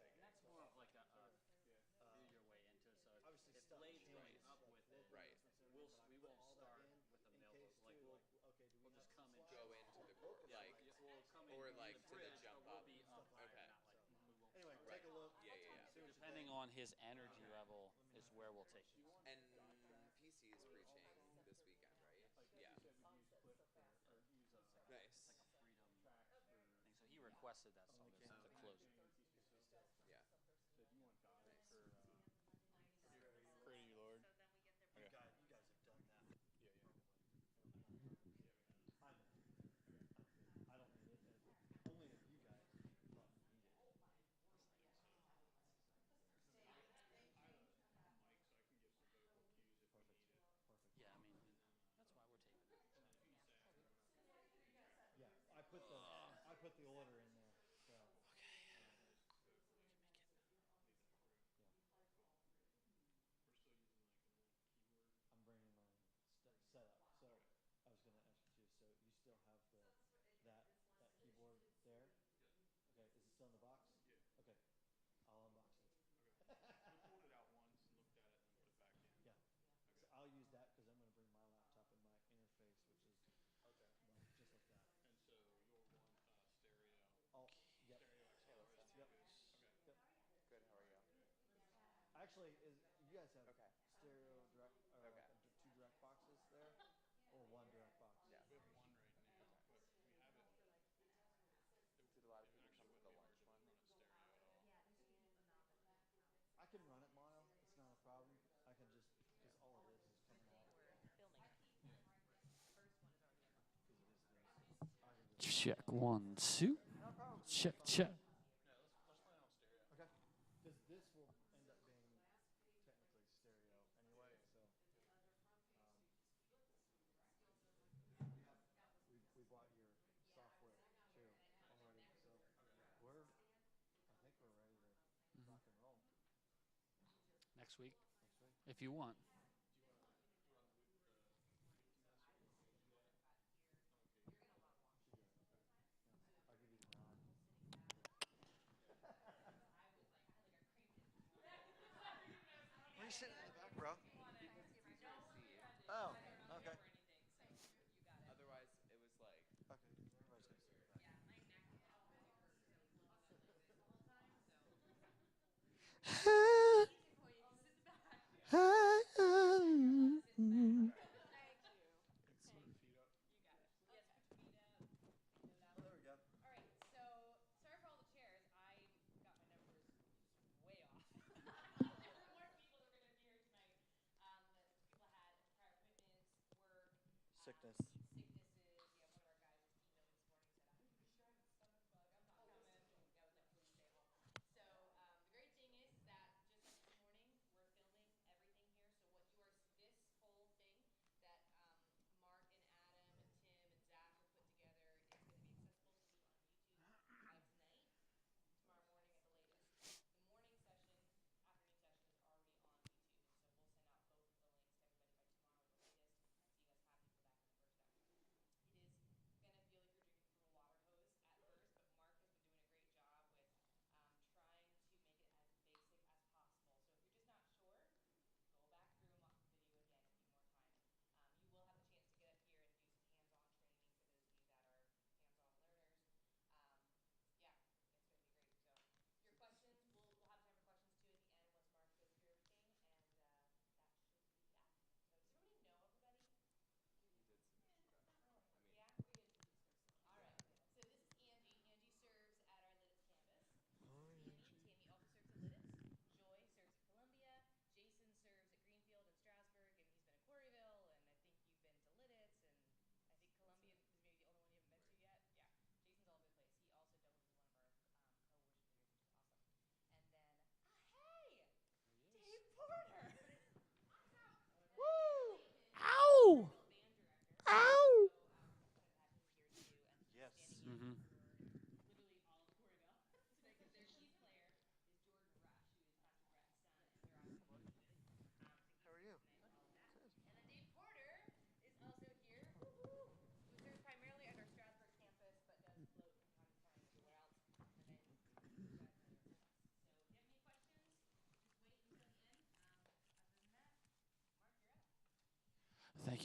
And that's more of like a do your way into it. So if Blade's going up with it, Right. we won't start with a mill. Like we'll just come and Go into the like like, we'll come in or like the to the bridge, jump but we'll up. be up higher, Okay. not like we won't. Anyway, Right. take a look. Yeah. Depending on his energy level is where we'll take it. And PC is preaching this weekend, right? Yeah. Nice. Like a freedom thing. So he requested that song as the closer. Yeah. Nice. Pray to you, Lord. You guys have done that. Yeah. I don't need it. Only if you guys thought you need it. Mike, so I can give some vocal cues if we need it. Perfect. Yeah, I mean that's why we're taping it. Yeah, I put the order in there. So We're still using like an old keyboard. I'm bringing my setup. So I was gonna ask you too. So you still have that keyboard there? Okay. Is it still in the box? Yeah. Okay. I'll unbox it. Okay. We pulled it out once and looked at it and then put it back in. Yeah. Okay. So I'll use that because I'm gonna bring my laptop and my interface, which is just like that. And so you'll want stereo. Oh, yep. Stereo XLR is Yep. good. Okay. Yep. Good. How are you? Actually, you guys have Okay. stereo direct, or Okay. like two direct boxes there, or one direct box? Yeah. We have one right now, but we have it. Did a lot of It people actually come for wouldn't the be hard lunch to one? run it stereo at all. I can run it mono. It's not a problem. I can just because all it is coming out. Check 1, 2. No problem. Check. Yeah, let's play on stereo. Okay. Because this will end up being technically stereo anyway. So we bought your software too already. So I think we're ready to rock and roll Next week, next week. if you want. Do you want to run the Wiki Master? Can you do that? Okay. I'll give you the nod. Where are you sitting in the back, bro? Because it's easier to see. Oh, okay. Otherwise, it was like. Okay, everybody's gonna sit in the back.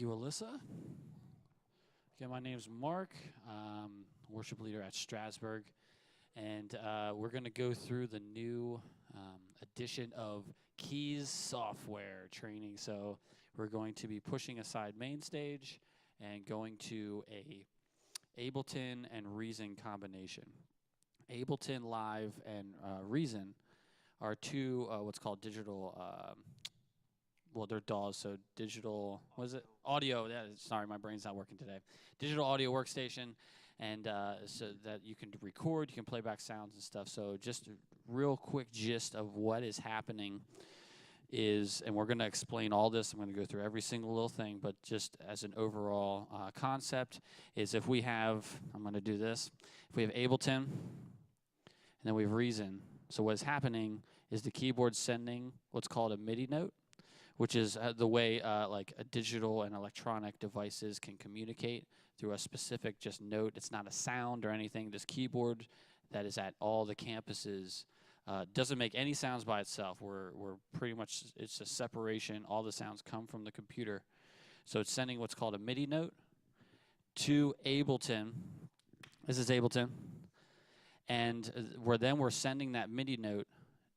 you, Alyssa. Again, my name's Mark, worship leader at Strasburg, and we're going to go through the new edition of Keys software training. So we're going to be pushing aside Mainstage and going to a Ableton and Reason combination. Ableton Live and Reason are two what's called digital, well, they're DAWs, so digital, what is it? Audio, sorry, my brain's not working today. Digital audio workstation, and so that you can record, you can play back sounds and stuff. So just a real quick gist of what is happening is, and we're going to explain all this, I'm going to go through every single little thing, but just as an overall concept is if we have, I'm going to do this, if we have Ableton, and then we have Reason. So what's happening is the keyboard sending what's called a MIDI note, which is the way like a digital and electronic devices can communicate through a specific just note. It's not a sound or anything. This keyboard that is at all the campuses doesn't make any sounds by itself. We're pretty much, it's a separation. All the sounds come from the computer. So it's sending what's called a MIDI note to Ableton. This is Ableton. And we're sending that MIDI note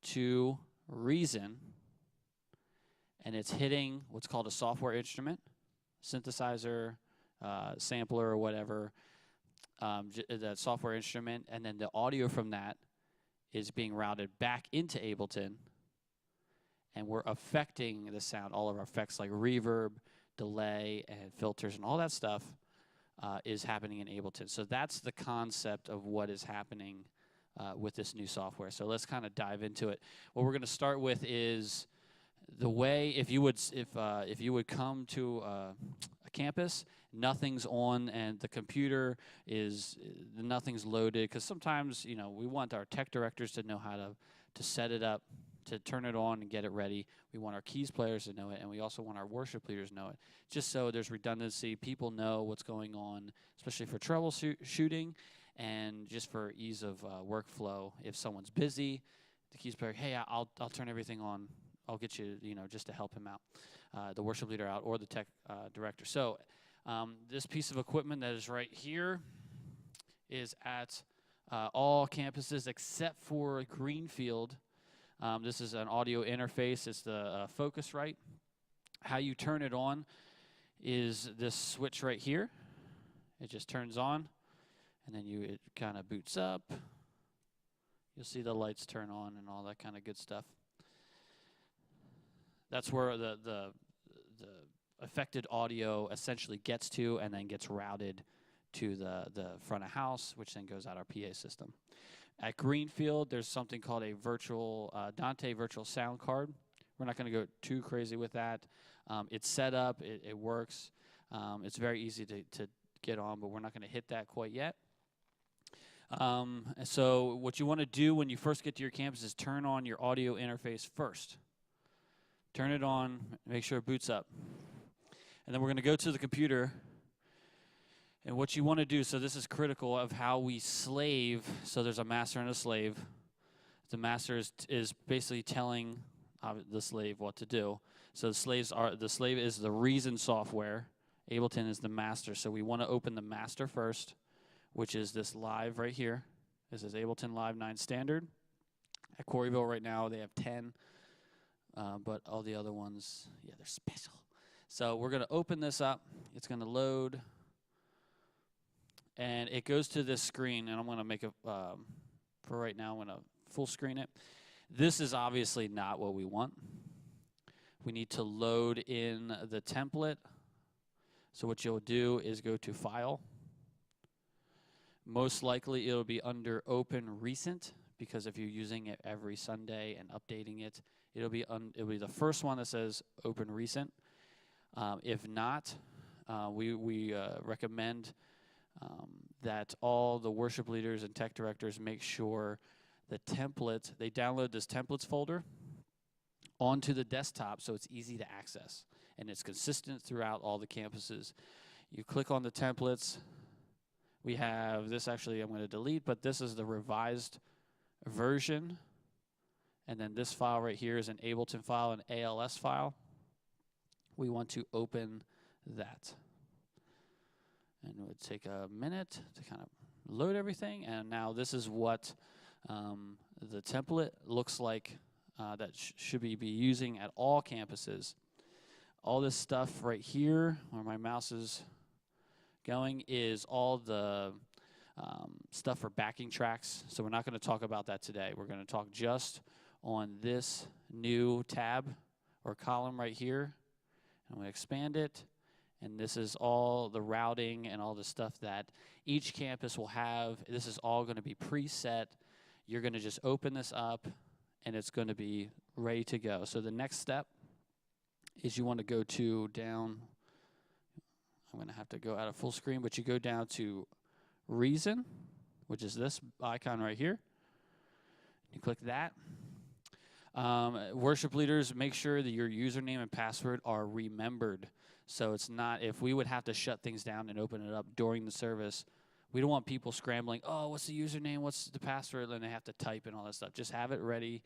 to Reason, and it's hitting what's called a software instrument, synthesizer, sampler, or whatever, that software instrument, and then the audio from that is being routed back into Ableton, and we're affecting the sound. All of our effects like reverb, delay, and filters, and all that stuff is happening in Ableton. So that's the concept of what is happening with this new software. So let's kind of dive into it. What we're going to start with is the way, if you would come to a campus, nothing's on and the computer is, nothing's loaded, because sometimes, you know, we want our tech directors to know how to set it up, to turn it on and get it ready. We want our keys players to know it, and we also want our worship leaders to know it, just so there's redundancy. People know what's going on, especially for troubleshooting and just for ease of workflow. If someone's busy, the keys player, hey, I'll turn everything on. I'll get you, you know, just to help him out, the worship leader out, or the tech director. So this piece of equipment that is right here is at all campuses except for Greenfield. This is an audio interface. It's the Focusrite. How you turn it on is this switch right here. It just turns on, and then it kind of boots up. You'll see the lights turn on and all that kind of good stuff. That's where the affected audio essentially gets to, and then gets routed to the front of house, which then goes out our PA system. At Greenfield, there's something called a Dante virtual sound card. We're not going to go too crazy with that. It's set up, it works. It's very easy to get on, but we're not going to hit that quite yet. So what you want to do when you first get to your campus is turn on your audio interface first. Turn it on, make sure it boots up. And then we're going to go to the computer. And what you want to do, so this is critical of how we slave. So there's a master and a slave. The master is basically telling the slave what to do. So the slave is the Reason software. Ableton is the master. So we want to open the master first, which is this live right here. This is Ableton Live 9 standard. At Quarryville right now, they have 10. But all the other ones, yeah, they're special. So we're going to open this up. It's going to load. And it goes to this screen, and I'm going to make it, for right now, I'm going to full screen it. This is obviously not what we want. We need to load in the template. So what you'll do is go to File. Most likely it'll be under Open Recent, because if you're using it every Sunday and updating it, it'll be the first one that says Open Recent. If not, we recommend that all the worship leaders and tech directors make sure the template, they download this templates folder onto the desktop so it's easy to access and it's consistent throughout all the campuses. You click on the templates. We have this, actually I'm going to delete, but this is the revised version. And then this file right here is an Ableton file, an ALS file. We want to open that. And it would take a minute to kind of load everything. And now this is what the template looks like that should be using at all campuses. All this stuff right here, where my mouse is going, is all the stuff for backing tracks. So we're not going to talk about that today. We're going to talk just on this new tab or column right here. I'm going to expand it. And this is all the routing and all the stuff that each campus will have. This is all going to be preset. You're going to just open this up, and it's going to be ready to go. So the next step is you want to go to down. I'm going to have to go out of full screen, but you go down to Reason, which is this icon right here. You click that. Worship leaders, make sure that your username and password are remembered. So it's not, if we would have to shut things down and open it up during the service, we don't want people scrambling, oh, what's the username, what's the password, and they have to type and all that stuff. Just have it ready,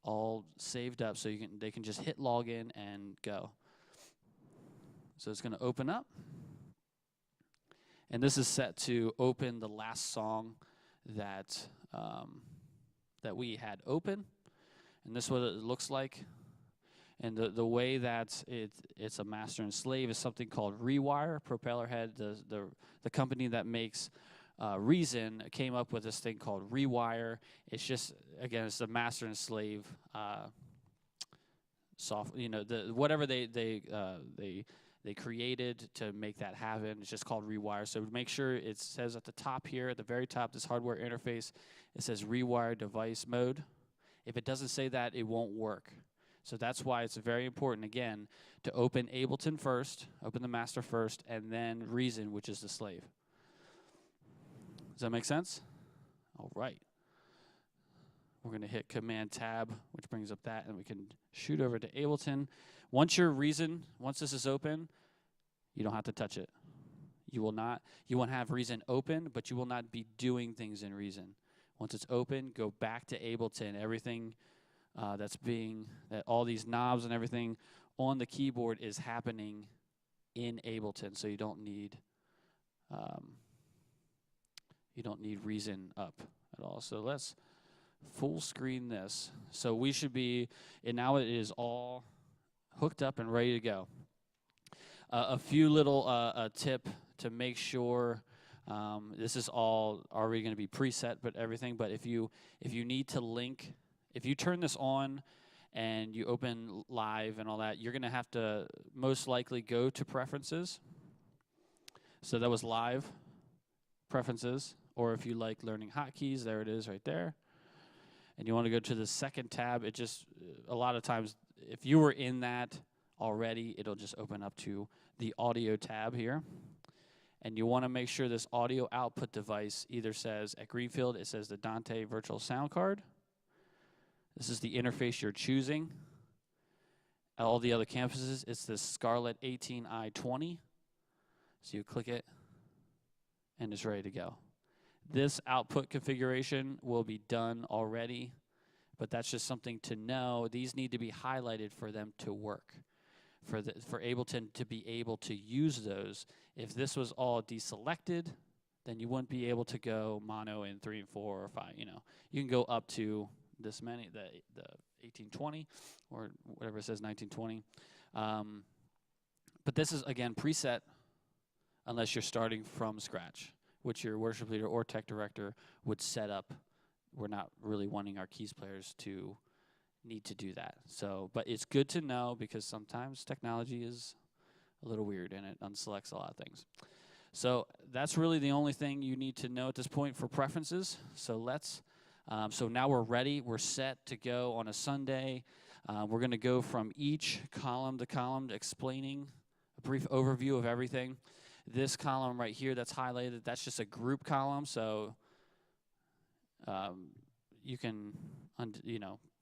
all saved up, so they can just hit login and go. So it's going to open up. And this is set to open the last song that that we had open. And this is what it looks like. And the way that it's a master and slave is something called Rewire. Propellerhead, the company that makes Reason, came up with this thing called Rewire. It's just, again, it's the master and slave whatever they created to make that happen. It's just called Rewire. So make sure it says at the top here, at the very top, this hardware interface, it says Rewire device mode. If it doesn't say that, it won't work. So that's why it's very important, again, to open Ableton first, open the master first, and then Reason, which is the slave. Does that make sense? All right. We're going to hit Command-Tab, which brings up that, and we can shoot over to Ableton. Once this is open, you don't have to touch it. You won't have Reason open, but you will not be doing things in Reason. Once it's open, go back to Ableton. Everything that all these knobs and everything on the keyboard is happening in Ableton, so you don't need Reason up at all. So let's full screen this. So we should be, and now it is all hooked up and ready to go. A few little tip to make sure this is all already going to be preset, but everything. But if you need to link. If you turn this on and you open live and all that, you're going to have to most likely go to preferences. So that was live preferences, or if you like learning hotkeys, there it is right there. And you want to go to the second tab. It just, a lot of times, if you were in that already, it'll just open up to the audio tab here. And you want to make sure this audio output device either says, at Greenfield, it says the Dante Virtual Sound Card. This is the interface you're choosing. At all the other campuses, it's the Scarlett 18i20. So you click it, and it's ready to go. This output configuration will be done already, but that's just something to know. These need to be highlighted for them to work, for Ableton to be able to use those. If this was all deselected, then you wouldn't be able to go mono in 3 and 4 or 5. You can go up to this many, the 1820 or whatever it says, 1920. But this is, again, preset unless you're starting from scratch, which your worship leader or tech director would set up. We're not really wanting our keys players to need to do that. So, but it's good to know because sometimes technology is a little weird and it unselects a lot of things. So that's really the only thing you need to know at this point for preferences. So so now we're ready. We're set to go on a Sunday. We're going to go from each column to column, explaining a brief overview of everything. This column right here that's highlighted, that's just a group column. So you can,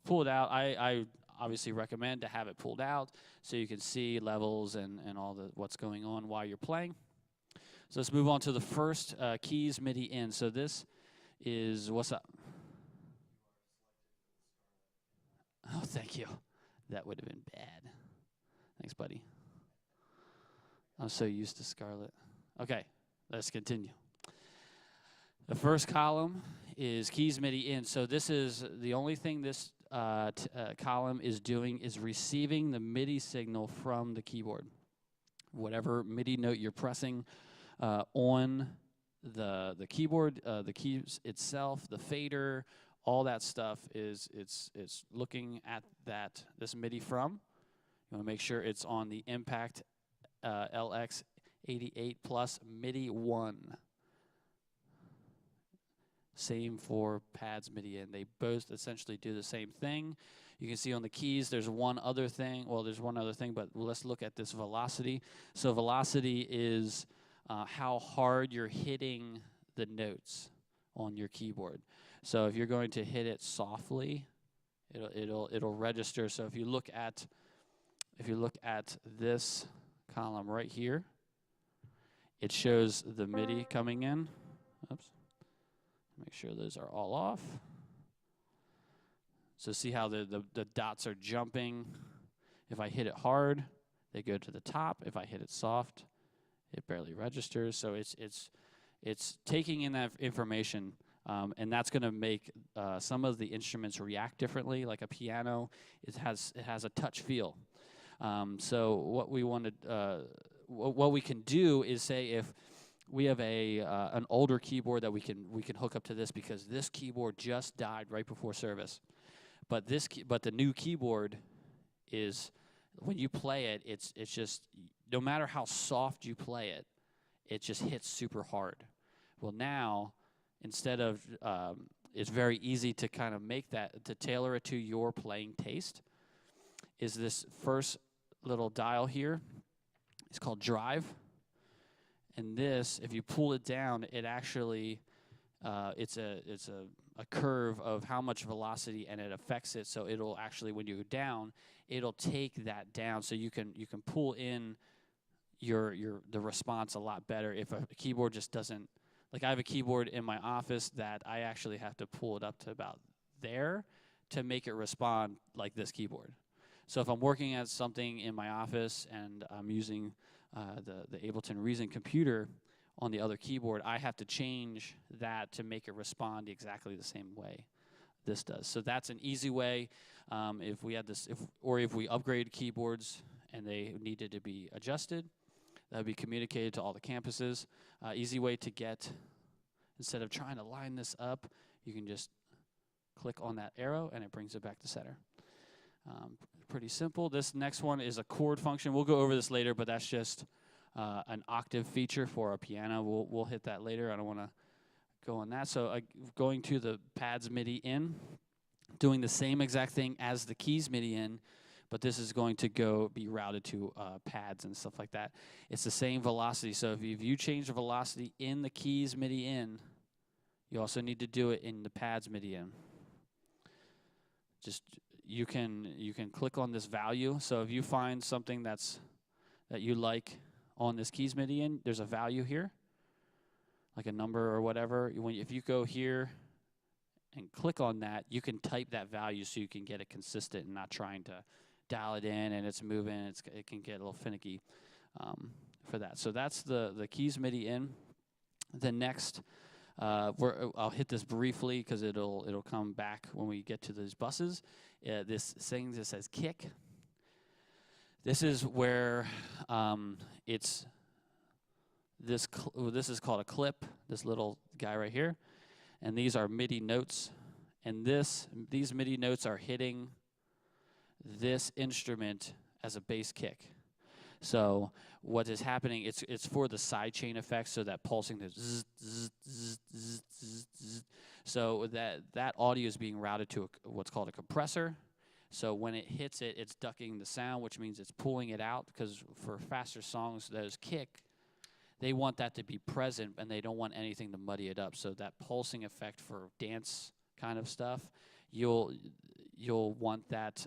pull it out. I obviously recommend to have it pulled out so you can see levels and all what's going on while you're playing. So let's move on to the first keys MIDI in. So this is, what's up? Oh, thank you. That would have been bad. Thanks, buddy. I'm so used to Scarlett. Okay, let's continue. The first column is keys MIDI in. So this is the only thing this column is doing is receiving the MIDI signal from the keyboard. Whatever MIDI note you're pressing on the keyboard, the keys itself, the fader, all that stuff is it's looking at this MIDI from. You want to make sure it's on the Impact LX88 Plus MIDI 1. Same for pads MIDI in. They both essentially do the same thing. You can see on the keys there's one other thing. Well, there's one other thing, but let's look at this velocity. So velocity is how hard you're hitting the notes on your keyboard. So if you're going to hit it softly, it'll register. So if you look at this column right here, it shows the MIDI coming in. Oops. Make sure those are all off. So see how the dots are jumping. If I hit it hard, they go to the top. If I hit it soft, it barely registers. So it's taking in that information, and that's going to make some of the instruments react differently. Like a piano, it has a touch feel. So what we wanted, what we can do is say if we have an older keyboard that we can hook up to this, because this keyboard just died right before service. But the new keyboard is, when you play it, it's just, no matter how soft you play it, it just hits super hard. Well, now instead of it's very easy to kind of make that, to tailor it to your playing taste. Is this first little dial here? It's called drive. And this, if you pull it down, it actually, it's a curve of how much velocity, and it affects it. So it'll actually, when you go down, it'll take that down. So you can pull in the response a lot better. If a keyboard just doesn't, like I have a keyboard in my office that I actually have to pull it up to about there to make it respond like this keyboard. So if I'm working at something in my office and I'm using the Ableton Reason computer on the other keyboard, I have to change that to make it respond exactly the same way this does. So that's an easy way. If we had this, if we upgrade keyboards and they needed to be adjusted, that would be communicated to all the campuses. Easy way to get, instead of trying to line this up, you can just click on that arrow and it brings it back to center. Pretty simple. This next one is a chord function. We'll go over this later, but that's just an octave feature for a piano. We'll hit that later. I don't want to go on that. So going to the pads MIDI in, doing the same exact thing as the keys MIDI in, but this is going to be routed to pads and stuff like that. It's the same velocity. So if you change the velocity in the keys MIDI in, you also need to do it in the pads MIDI in. Just you can click on this value. So if you find something that you like on this keys MIDI in, there's a value here, like a number or whatever. If you go here and click on that, you can type that value so you can get it consistent and not trying to dial it in and it's moving. It can get a little finicky for that. So that's the keys MIDI in. The next, I'll hit this briefly because it'll come back when we get to these buses. This thing that says kick. This is where this is called a clip. This little guy right here, and these are MIDI notes, and these MIDI notes are hitting this instrument as a bass kick. So what is happening? It's for the sidechain effect, so that pulsing, the zzz, zzz, zzz, zzz, zzz, zzz. So that audio is being routed to what's called a compressor. So when it hits it, it's ducking the sound, which means it's pulling it out, because for faster songs, those kick, they want that to be present, and they don't want anything to muddy it up. So that pulsing effect for dance kind of stuff, you'll want that.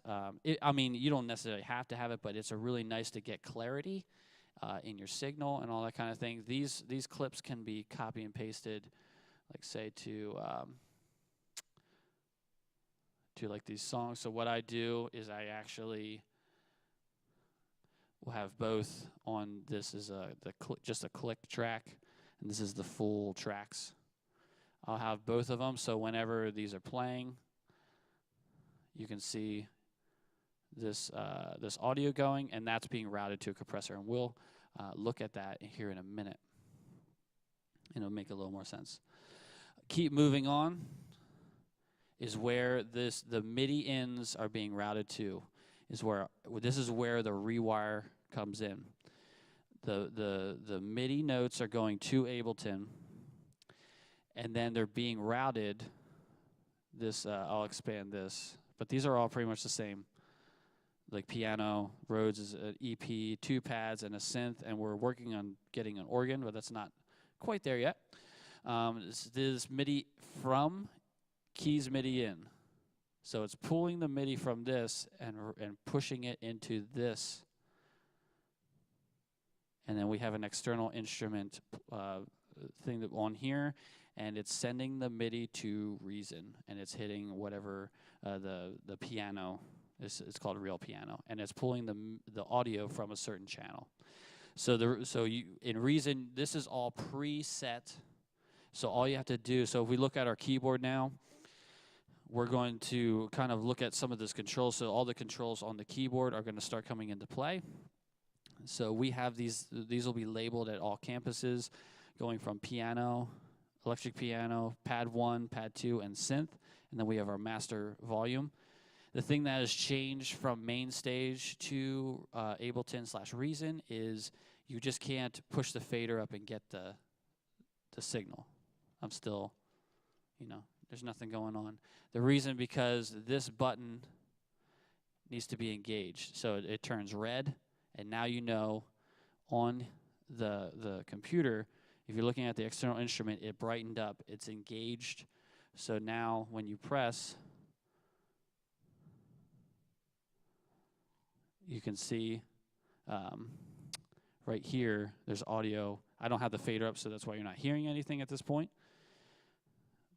I mean, you don't necessarily have to have it, but it's a really nice to get clarity in your signal and all that kind of thing. These clips can be copy and pasted, like say to like these songs. So what I do is we'll have both on. This is just a click track, and this is the full tracks. I'll have both of them, so whenever these are playing, you can see this this audio going, and that's being routed to a compressor. And we'll look at that here in a minute, and it'll make a little more sense. Keep moving on is where the MIDI ins are being routed to. This is where the rewire comes in. The MIDI notes are going to Ableton, and then they're being routed. I'll expand this, but these are all pretty much the same. Like piano, Rhodes is an EP, 2 pads, and a synth, and we're working on getting an organ, but that's not quite there yet. This MIDI from keys MIDI in. So it's pulling the MIDI from this and pushing it into this. And then we have an external instrument thing on here, and it's sending the MIDI to Reason, and it's hitting whatever the piano. It's called real piano, and it's pulling the audio from a certain channel. So in Reason, this is all preset. So all you have to do. So if we look at our keyboard now, we're going to kind of look at some of this controls. So all the controls on the keyboard are going to start coming into play. So we have these. These will be labeled at all campuses, going from piano, electric piano, pad 1, pad 2, and synth, and then we have our master volume. The thing that has changed from main stage to Ableton/Reason is you just can't push the fader up and get the signal. I'm still, there's nothing going on. The reason because this button needs to be engaged. So it turns red, and now on the computer, if you're looking at the external instrument, it brightened up. It's engaged. So now when you press, you can see right here, there's audio. I don't have the fader up, so that's why you're not hearing anything at this point.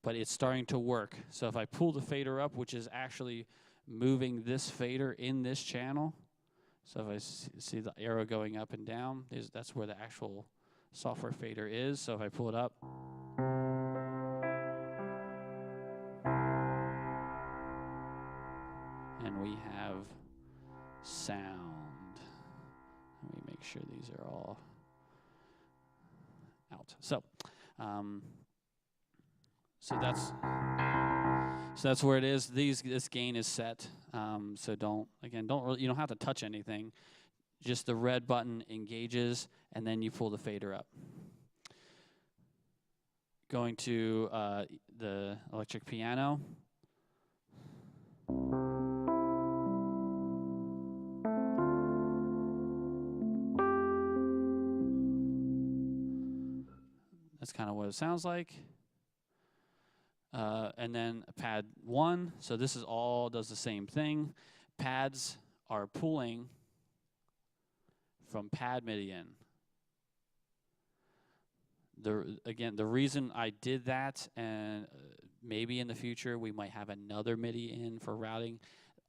But it's starting to work. So if I pull the fader up, which is actually moving this fader in this channel, so if I see the arrow going up and down, that's where the actual software fader is. So if I pull it up, and we have sound. Let me make sure these are all out. So that's where it is. This gain is set. So you don't have to touch anything. Just the red button engages, and then you pull the fader up. Going to the electric piano. That's kind of what it sounds like. And then pad 1. So this is all does the same thing. Pads are pulling from pad MIDI in. The reason I did that, and maybe in the future we might have another MIDI in for routing.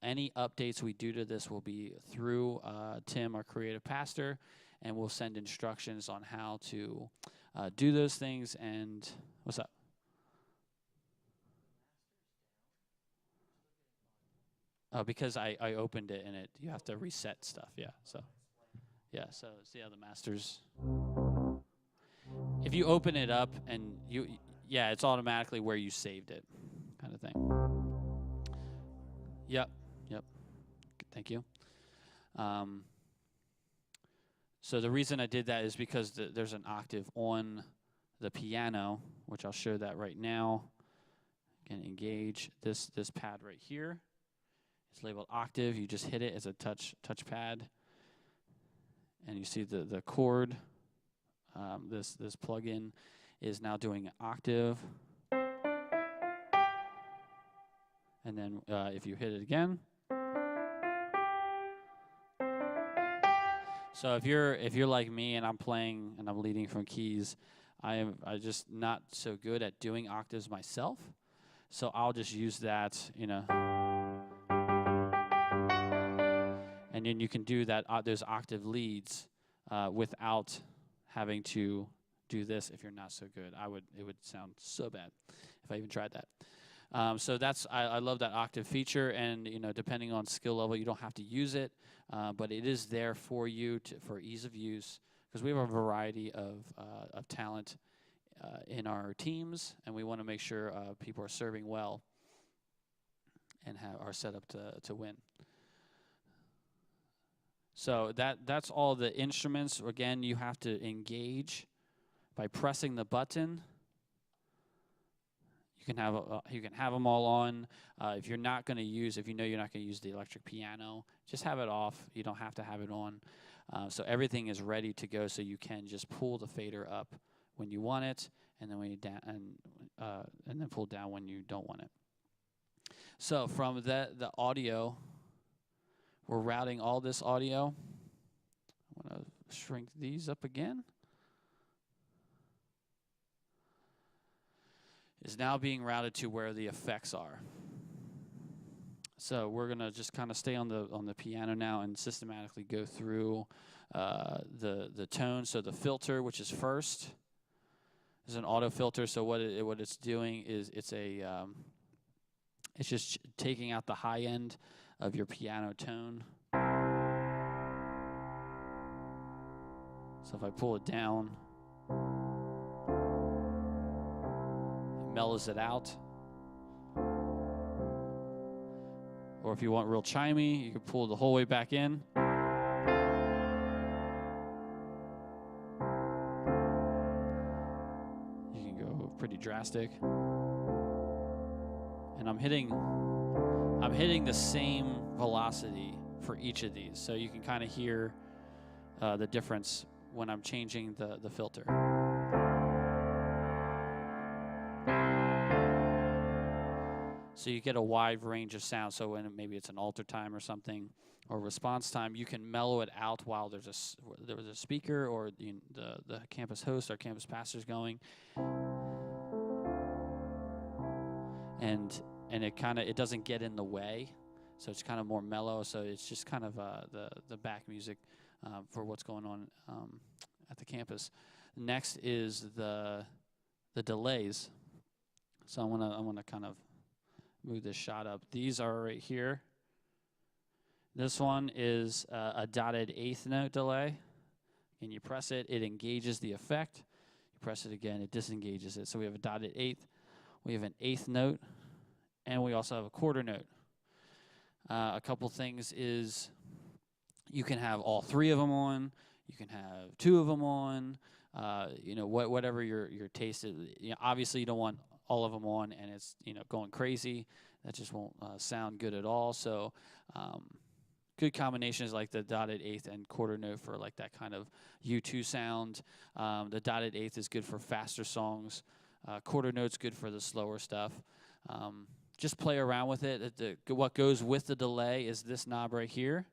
Any updates we do to this will be through Tim, our creative pastor, and we'll send instructions on how to do those things. And what's up? Because I opened it, and you have to reset stuff. Yeah. So see how the masters. If you open it up and it's automatically where you saved it, kind of thing. Yep. Thank you. So the reason I did that is because there's an octave on the piano, which I'll show that right now. Again, engage this pad right here. It's labeled octave. You just hit it as a touch pad, and you see the chord. This plugin is now doing an octave, and then if you hit it again. So if you're like me and I'm playing and I'm leading from keys, I'm just not so good at doing octaves myself. So I'll just use that, and and then you can do that those octave leads without having to do this if you're not so good. It would sound so bad if I even tried that. So I love that octave feature, and depending on skill level, you don't have to use it, but it is there for you for ease of use, because we have a variety of talent in our teams, and we want to make sure people are serving well and are set up to win. So that's all the instruments. Again, you have to engage by pressing the button. You can have them all on. If you're not going to use, if you know you're not going to use the electric piano, just have it off. You don't have to have it on. So everything is ready to go. So you can just pull the fader up when you want it, and then when you and then pull down when you don't want it. So from the audio, we're routing all this audio. I'm going to shrink these up again. Is now being routed to where the effects are. So we're gonna just kind of stay on the piano now and systematically go through the tone. So the filter, which is first, is an auto filter. So what it's doing is it's just taking out the high end of your piano tone. So if I pull it down, mellows it out. Or if you want real chimey, you can pull the whole way back in. You can go pretty drastic. And I'm hitting the same velocity for each of these. So you can kind of hear the difference when I'm changing the filter. So you get a wide range of sound. So when maybe it's an alter time or something, or response time, you can mellow it out while there's a speaker or the campus host or campus pastor's going, and it doesn't get in the way. So it's kind of more mellow. So it's just kind of the back music for what's going on at the campus. Next is the delays. So I want to kind of move this shot up. These are right here. This one is a dotted eighth note delay. And you press it, it engages the effect. You press it again, it disengages it. So we have a dotted eighth, we have an eighth note, and we also have a quarter note. A couple things is you can have all three of them on. You can have two of them on. Whatever your taste is. Obviously, you don't want all of them on and it's going crazy. That just won't sound good at all. So good combinations like the dotted eighth and quarter note for like that kind of U2 sound. The dotted eighth is good for faster songs. Quarter note's good for the slower stuff. Just play around with it. What goes with the delay is this knob right here,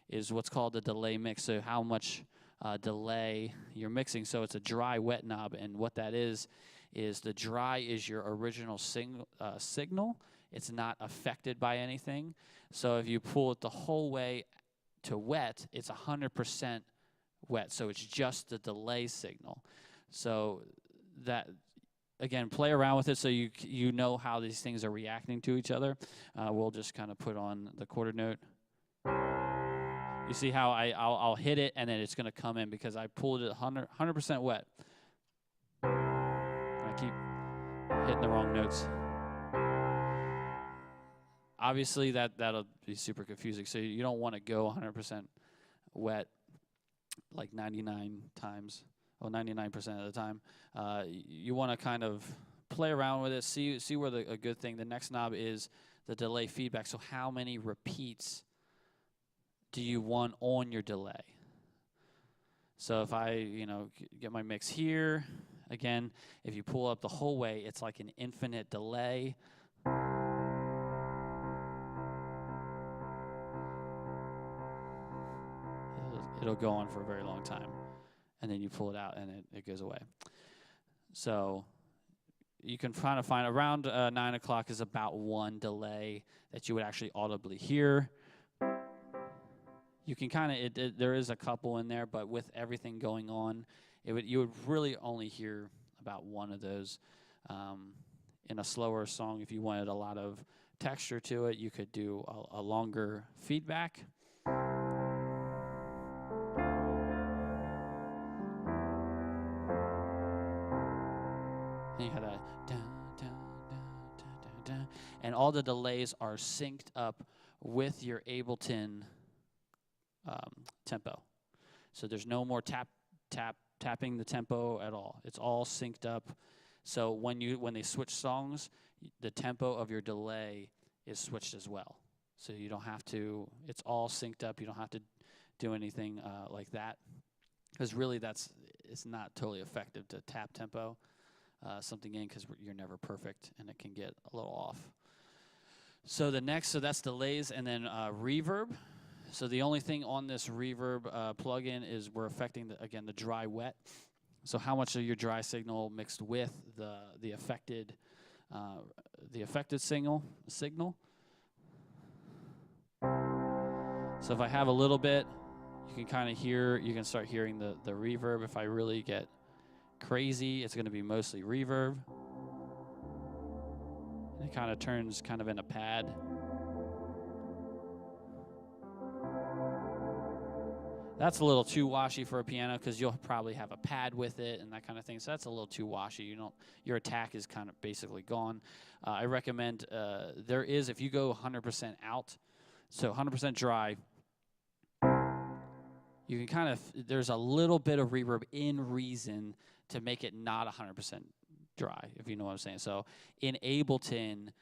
is what's called the delay mix. So how much delay you're mixing. So it's a dry wet knob, and what that is the dry is your original signal. It's not affected by anything. So if you pull it the whole way to wet, it's 100% wet. So it's just the delay signal. So that, again, play around with it so you know how these things are reacting to each other. We'll just kind of put on the quarter note. You see how I'll hit it and then it's going to come in because I pulled it 100% wet. I keep hitting the wrong notes. Obviously, that'll be super confusing. So you don't want to go 100% wet like 99 times, or 99% of the time. You want to kind of play around with it, see where a good thing. The next knob is the delay feedback. So how many repeats do you want on your delay? So if I, get my mix here, again, if you pull up the whole way, it's like an infinite delay. It'll go on for a very long time. And then you pull it out and it goes away. So you can kind of find around 9 o'clock is about one delay that you would actually audibly hear. You can kind of there is a couple in there, but with everything going on, you would really only hear about one of those. In a slower song, if you wanted a lot of texture to it, you could do a longer feedback. And you had a dun, dun, dun, dun, dun, dun, and all the delays are synced up with your Ableton tempo. So there's no more tapping the tempo at all. It's all synced up. So when they switch songs, the tempo of your delay is switched as well. So you don't have to. It's all synced up. You don't have to do anything like that, because really it's not totally effective to tap tempo something in, because you're never perfect and it can get a little off. So that's delays, and then reverb. So the only thing on this reverb plugin is we're affecting the dry wet. So how much of your dry signal mixed with the affected signal. So if I have a little bit, you can start hearing the reverb. If I really get crazy, it's going to be mostly reverb. And it kind of turns kind of in a pad. That's a little too washy for a piano, because you'll probably have a pad with it and that kind of thing. So that's a little too washy. Your attack is kind of basically gone. I recommend if you go 100% out, so 100% dry, you can there's a little bit of reverb in Reason to make it not 100% dry, if you know what I'm saying. So in Ableton,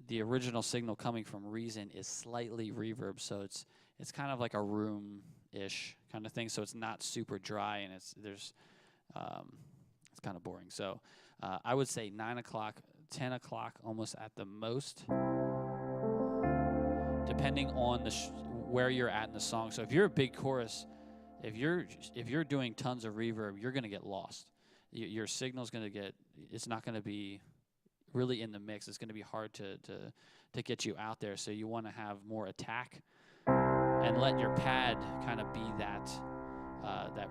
the original signal coming from Reason is slightly reverb, so it's kind of like a room-ish kind of thing. So it's not super dry, and it's kind of boring. So I would say 9 o'clock, 10 o'clock, almost at the most, depending on where you're at in the song. So if you're a big chorus, if you're doing tons of reverb, you're going to get lost. Your signal's going to get, it's not going to be really in the mix. It's going to be hard to get you out there. So you want to have more attack and let your pad kind of be that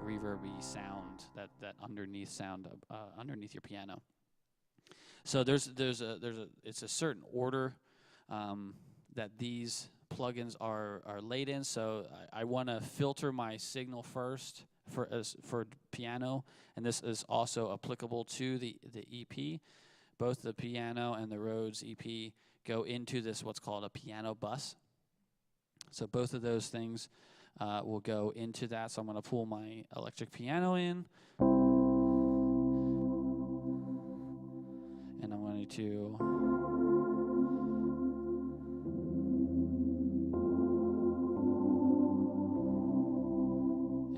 reverby sound, that underneath sound underneath your piano. So it's a certain order that these plugins are laid in. So I want to filter my signal first for piano, and this is also applicable to the EP. Both the piano and the Rhodes EP go into this what's called a piano bus. So both of those things will go into that. So I'm going to pull my electric piano in, and I'm going to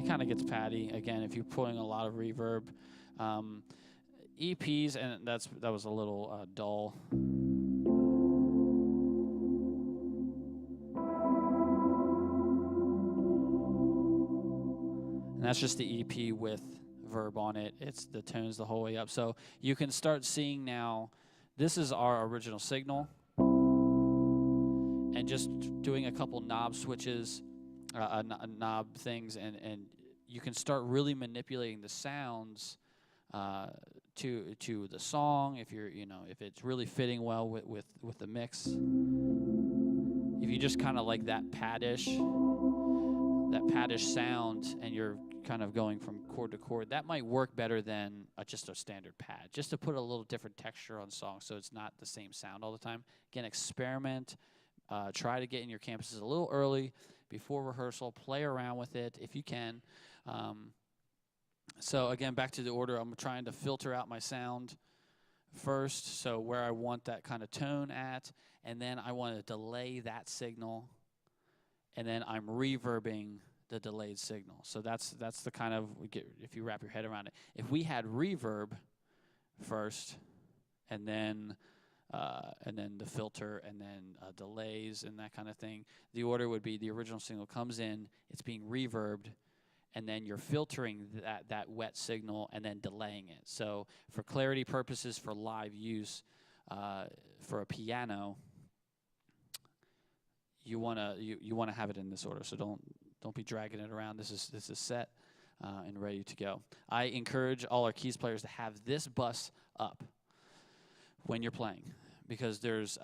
kind of gets patty again if you're putting a lot of reverb. EPs, and that was a little dull. And that's just the EP with verb on it. It's the tones the whole way up. So you can start seeing now, this is our original signal. And just doing a couple knob switches, knob things, and you can start really manipulating the sounds to the song, if if it's really fitting well with the mix. If you just kind of like that paddish sound, and you're kind of going from chord to chord, that might work better than just a standard pad, just to put a little different texture on songs so it's not the same sound all the time. Again, experiment. Try to get in your campuses a little early before rehearsal. Play around with it if you can. So again, back to the order, I'm trying to filter out my sound first, so where I want that kind of tone at, and then I want to delay that signal, and then I'm reverbing the delayed signal. So that's the kind of, if you wrap your head around it. If we had reverb first, and then the filter, and then delays and that kind of thing, the order would be the original signal comes in, it's being reverbed, and then you're filtering that wet signal and then delaying it. So for clarity purposes, for live use, for a piano, you wanna have it in this order. So don't be dragging it around. This is set and ready to go. I encourage all our keys players to have this bus up when you're playing, because there's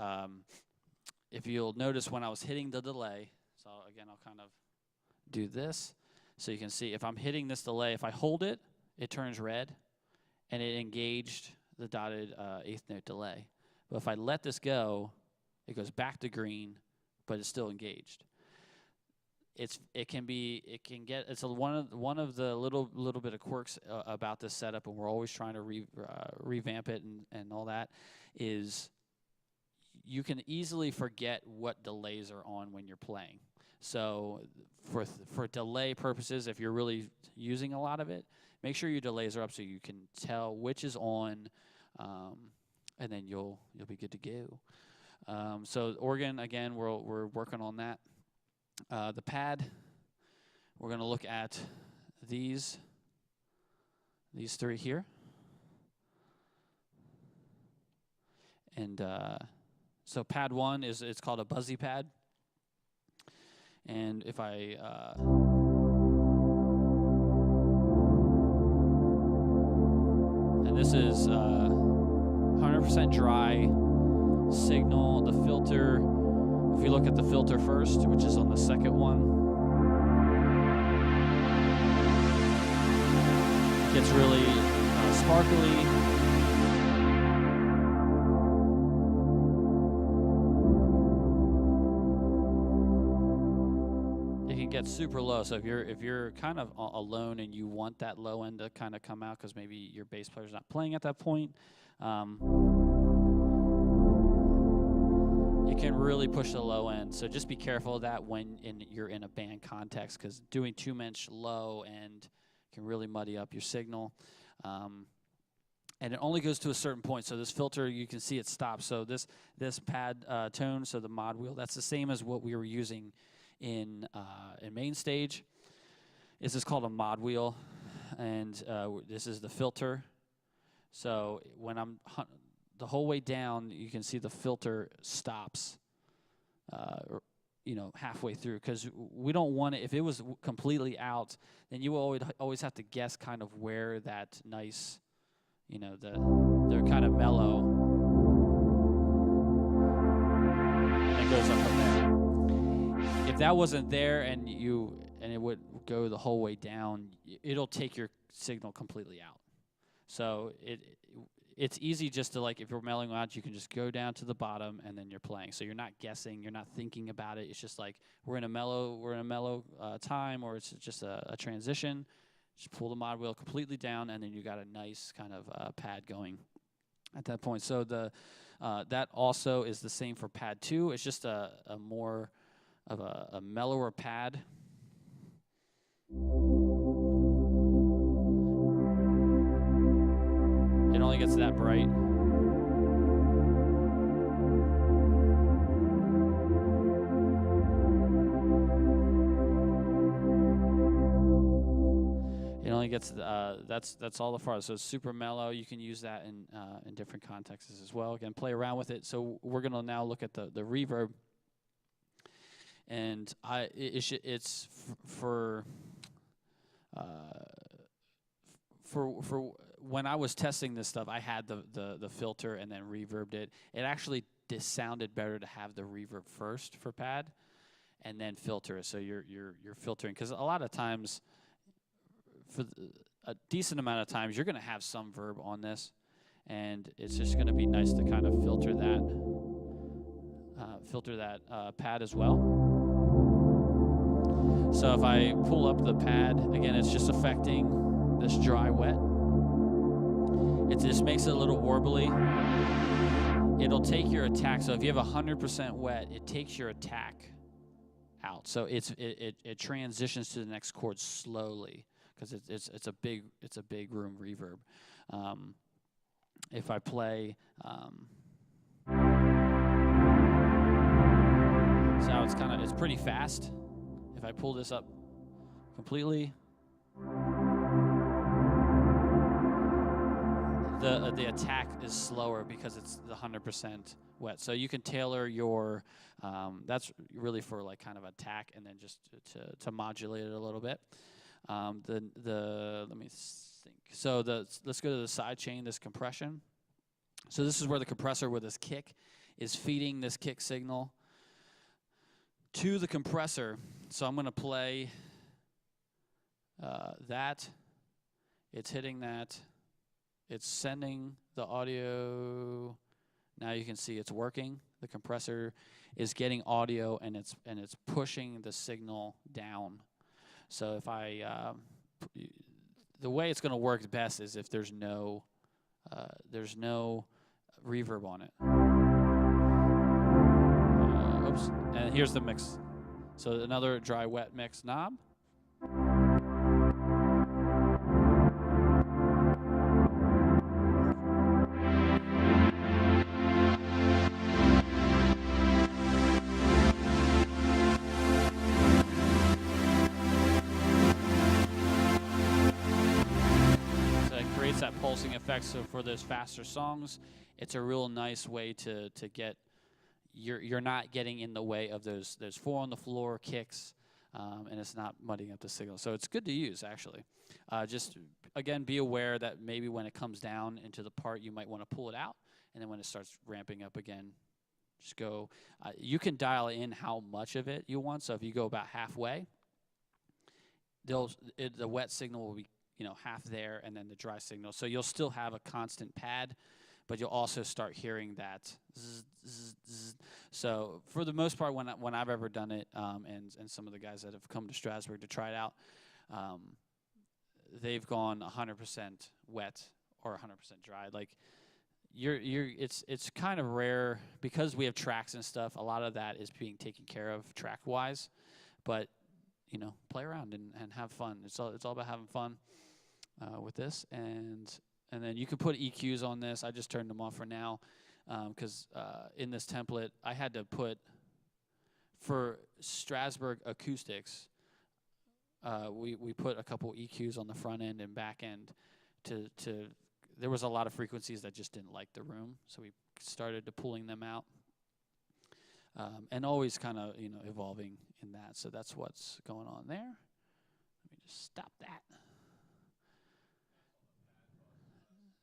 if you'll notice when I was hitting the delay, so again I'll kind of do this so you can see if I'm hitting this delay, if I hold it, it turns red and it engaged the dotted eighth note delay. But if I let this go, it goes back to green, but it's still engaged. It's one of the little bit of quirks about this setup, and we're always trying to revamp it and all that, is you can easily forget what delays are on when you're playing. So for delay purposes, if you're really using a lot of it, make sure your delays are up so you can tell which is on, and then you'll be good to go. So organ, again, we're working on that. The pad, we're going to look at these three here. And so pad 1 it's called a buzzy pad. And if I and this is 100% dry signal. The filter, if you look at the filter first, which is on the second one, it gets really sparkly. Get super low. So if you're kind of alone and you want that low end to kind of come out because maybe your bass player's not playing at that point, you can really push the low end. So just be careful of that when you're in a band context, because doing too much low end can really muddy up your signal. And it only goes to a certain point. So this filter, you can see it stops. So this pad tone, so the mod wheel, that's the same as what we were using in main stage. This is called a mod wheel, and this is the filter. So when I'm the whole way down, you can see the filter stops, halfway through, because we don't want it. If it was completely out, then you will always have to guess kind of where that nice, they're kind of mellow, and it goes up from there. If that wasn't there and it would go the whole way down, it'll take your signal completely out. So it's easy just to, like, if you're mellowing out, you can just go down to the bottom and then you're playing. So you're not guessing, you're not thinking about it. It's just like we're in a mellow time, or it's just a transition. Just pull the mod wheel completely down, and then you got a nice kind of pad going at that point. So that also is the same for pad 2. It's just a more of a mellower pad. It only gets that bright. It only gets that's all the far. So it's super mellow. You can use that in different contexts as well. Again, play around with it. So we're gonna now look at the reverb. And it's for when I was testing this stuff, I had the filter and then reverbed it. It actually sounded better to have the reverb first for pad, and then filter it. So you're filtering, because a lot of times, for a decent amount of times, you're going to have some verb on this, and it's just going to be nice to kind of filter that pad as well. So if I pull up the pad, again, it's just affecting this dry wet. It just makes it a little warbly. It'll take your attack. So if you have 100% wet, it takes your attack out. So it transitions to the next chord slowly, because it's a big room reverb. If I play, so it's pretty fast. If I pull this up completely, the attack is slower because it's the 100% wet. So you can tailor your that's really for like kind of attack, and then just to modulate it a little bit. Let me think. So let's go to the side chain, this compression. So this is where the compressor with this kick is feeding this kick signal to the compressor. So I'm going to play that. It's hitting that. It's sending the audio. Now you can see it's working. The compressor is getting audio, and it's pushing the signal down. So if the way it's going to work best is if there's no reverb on it. Oops. And here's the mix. So another dry wet mix knob. That pulsing effect. So for those faster songs, it's a real nice way to get you're not getting in the way of those 4 on the floor kicks, and it's not muddying up the signal. So it's good to use, actually. Just again, be aware that maybe when it comes down into the part, you might want to pull it out, and then when it starts ramping up again, just go. You can dial in how much of it you want. So if you go about halfway, the wet signal will be half there, and then the dry signal. So you'll still have a constant pad, but you'll also start hearing that zzz, zzz, zzz. So for the most part, when I've ever done it, and some of the guys that have come to Strasburg to try it out, they've gone 100% wet or 100% dry. Like it's kind of rare because we have tracks and stuff. A lot of that is being taken care of track wise, but play around and have fun. It's all about having fun with this, and then you can put EQs on this. I just turned them off for now because in this template I had to put for Strasburg acoustics. We put a couple EQs on the front end and back end to there was a lot of frequencies that just didn't like the room, so we started to pulling them out. And always kind of, evolving in that. So that's what's going on there. Let me just stop that.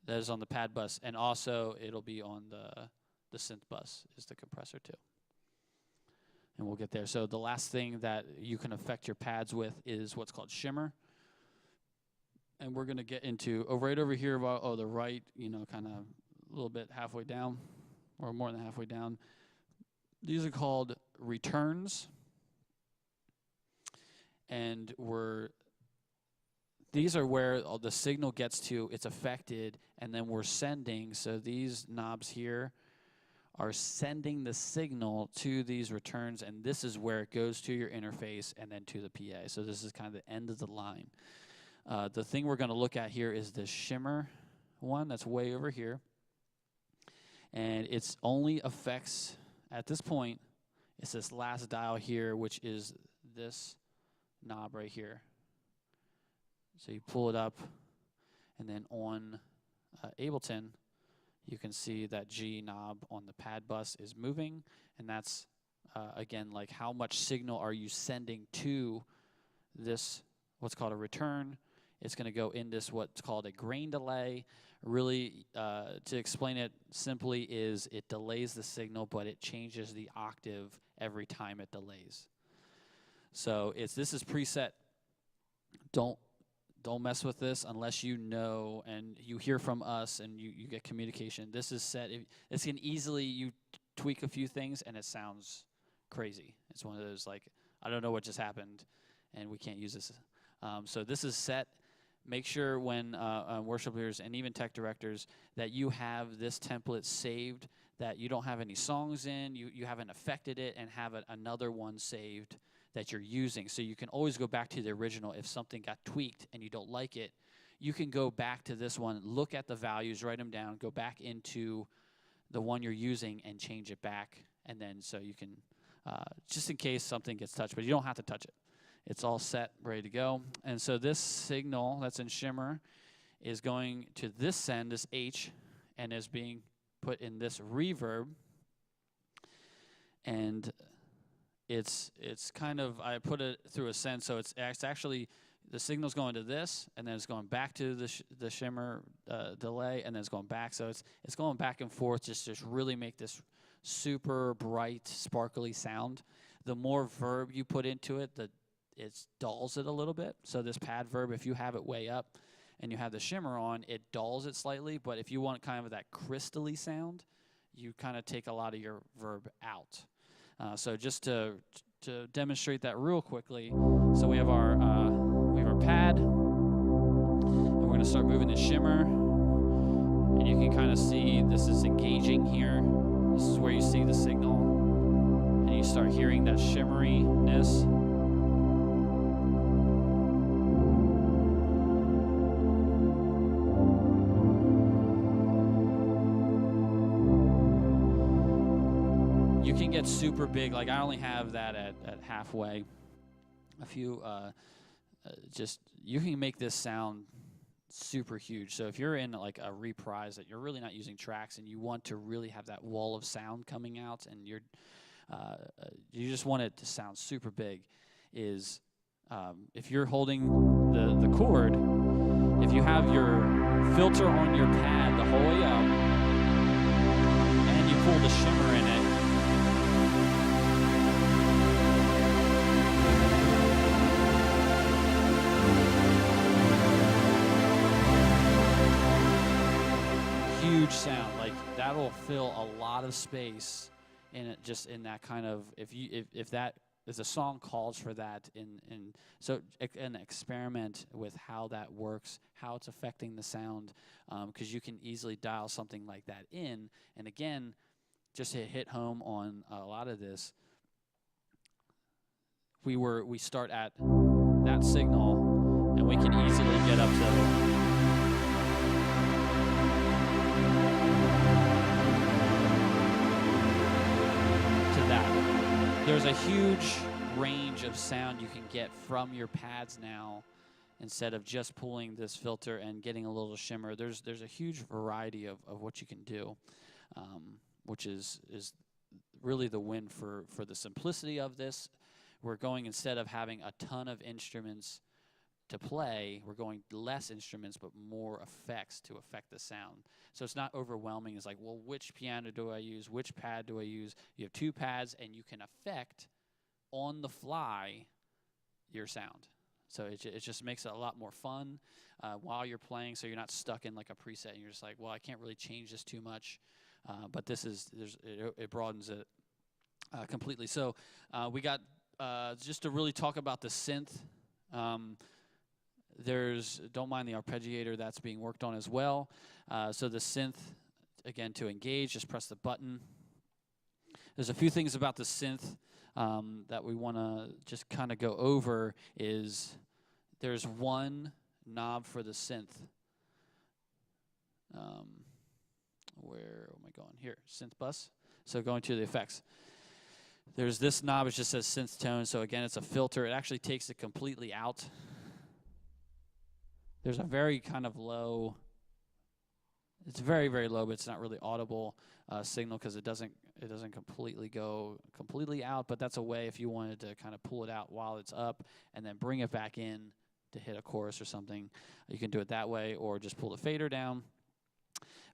That is on the pad bus. And also, it'll be on the synth bus is the compressor, too. And we'll get there. So the last thing that you can affect your pads with is what's called shimmer. And we're going to get into, right over here, the right, kind of a little bit halfway down, or more than halfway down. These are called returns, and these are where the signal gets to, it's affected, and then we're sending. So these knobs here are sending the signal to these returns, and this is where it goes to your interface and then to the PA. So this is kind of the end of the line. The thing we're going to look at here is the shimmer one that's way over here, and it's only affects. At this point, it's this last dial here, which is this knob right here. So you pull it up, and then on Ableton, you can see that G knob on the pad bus is moving, and that's, again, like how much signal are you sending to this, what's called a return. It's going to go in this what's called a grain delay. Really, to explain it simply, is it delays the signal, but it changes the octave every time it delays. So this is preset. Don't mess with this unless you know and you hear from us and you get communication. This is set. This can easily, you tweak a few things and it sounds crazy. It's one of those like, I don't know what just happened and we can't use this. So this is set. Make sure when worship leaders and even tech directors that you have this template saved, that you don't have any songs in, you haven't affected it, and have another one saved that you're using. So you can always go back to the original. If something got tweaked and you don't like it, you can go back to this one, look at the values, write them down, go back into the one you're using and change it back. And then so you can, just in case something gets touched, but you don't have to touch it. It's all set, ready to go. And so this signal that's in shimmer is going to this send, this H, and is being put in this reverb. And it's kind of, I put it through a send, so it's actually, the signal's going to this, and then it's going back to the shimmer delay, and then it's going back. So it's going back and forth, just really make this super bright, sparkly sound. The more verb you put into it, it dulls it a little bit. So this pad verb, if you have it way up and you have the shimmer on, it dulls it slightly. But if you want kind of that crystally sound, you kind of take a lot of your verb out. So just to demonstrate that real quickly, so we have our pad, and we're going to start moving the shimmer, and you can kind of see this is engaging here. This is where you see the signal, and you start hearing that shimmeriness. You can get super big. Like I only have that at halfway. A few, you can make this sound super huge. So if you're in like a reprise that you're really not using tracks and you want to really have that wall of sound coming out, and you just want it to sound super big, is if you're holding the chord, if you have your filter on your pad the whole way up, and you pull the shimmer in it, huge sound, like that'll fill a lot of space in it, just in that kind of, if that is a song calls for that, so an experiment with how that works, how it's affecting the sound, because you can easily dial something like that in. And again, just to hit home on a lot of this, we start at that signal, and we can easily get up to that. There's a huge range of sound you can get from your pads now, instead of just pulling this filter and getting a little shimmer. There's a huge variety of what you can do, which is really the win for the simplicity of this. We're going, instead of having a ton of instruments to play, we're going less instruments but more effects to affect the sound. So it's not overwhelming. It's like, well, which piano do I use? Which pad do I use? You have two pads, and you can affect on the fly your sound. So it just makes it a lot more fun while you're playing, so you're not stuck in like a preset and you're just like, well, I can't really change this too much. But it broadens it completely. So we got, just to really talk about the synth, don't mind the arpeggiator that's being worked on as well. So the synth, again, to engage, just press the button. There's a few things about the synth that we want to just kind of go over. Is there's one knob for the synth. Where am I going? Here, synth bus. So going to the effects. There's this knob, it just says synth tone. So again, it's a filter. It actually takes it completely out. There's a very kind of low, it's very, very low, but it's not really audible signal, because it doesn't completely go completely out. But that's a way, if you wanted to kind of pull it out while it's up and then bring it back in to hit a chorus or something, you can do it that way, or just pull the fader down.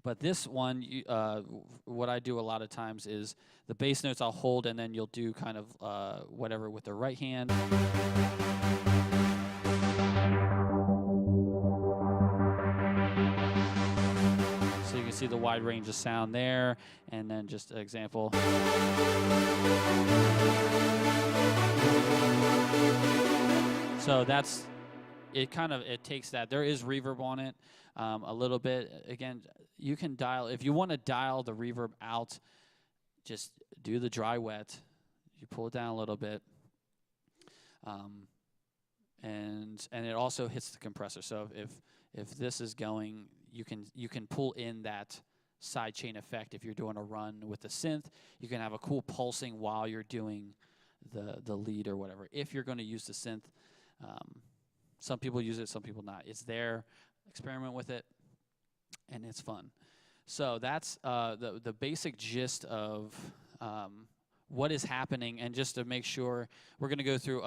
But this one, what I do a lot of times is the bass notes I'll hold, and then you'll do kind of whatever with the right hand. So you can see the wide range of sound there, and then just an example. So that's it. It takes that. There is reverb on it a little bit. Again, you can dial, if you want to dial the reverb out, just do the dry wet. You pull it down a little bit, and it also hits the compressor. So if this is going, you can pull in that side chain effect. If you're doing a run with the synth, you can have a cool pulsing while you're doing the lead or whatever. If you're going to use the synth, some people use it, some people not. It's there. experiment with it, and it's fun. So that's the basic gist of what is happening, and just to make sure, we're going to go through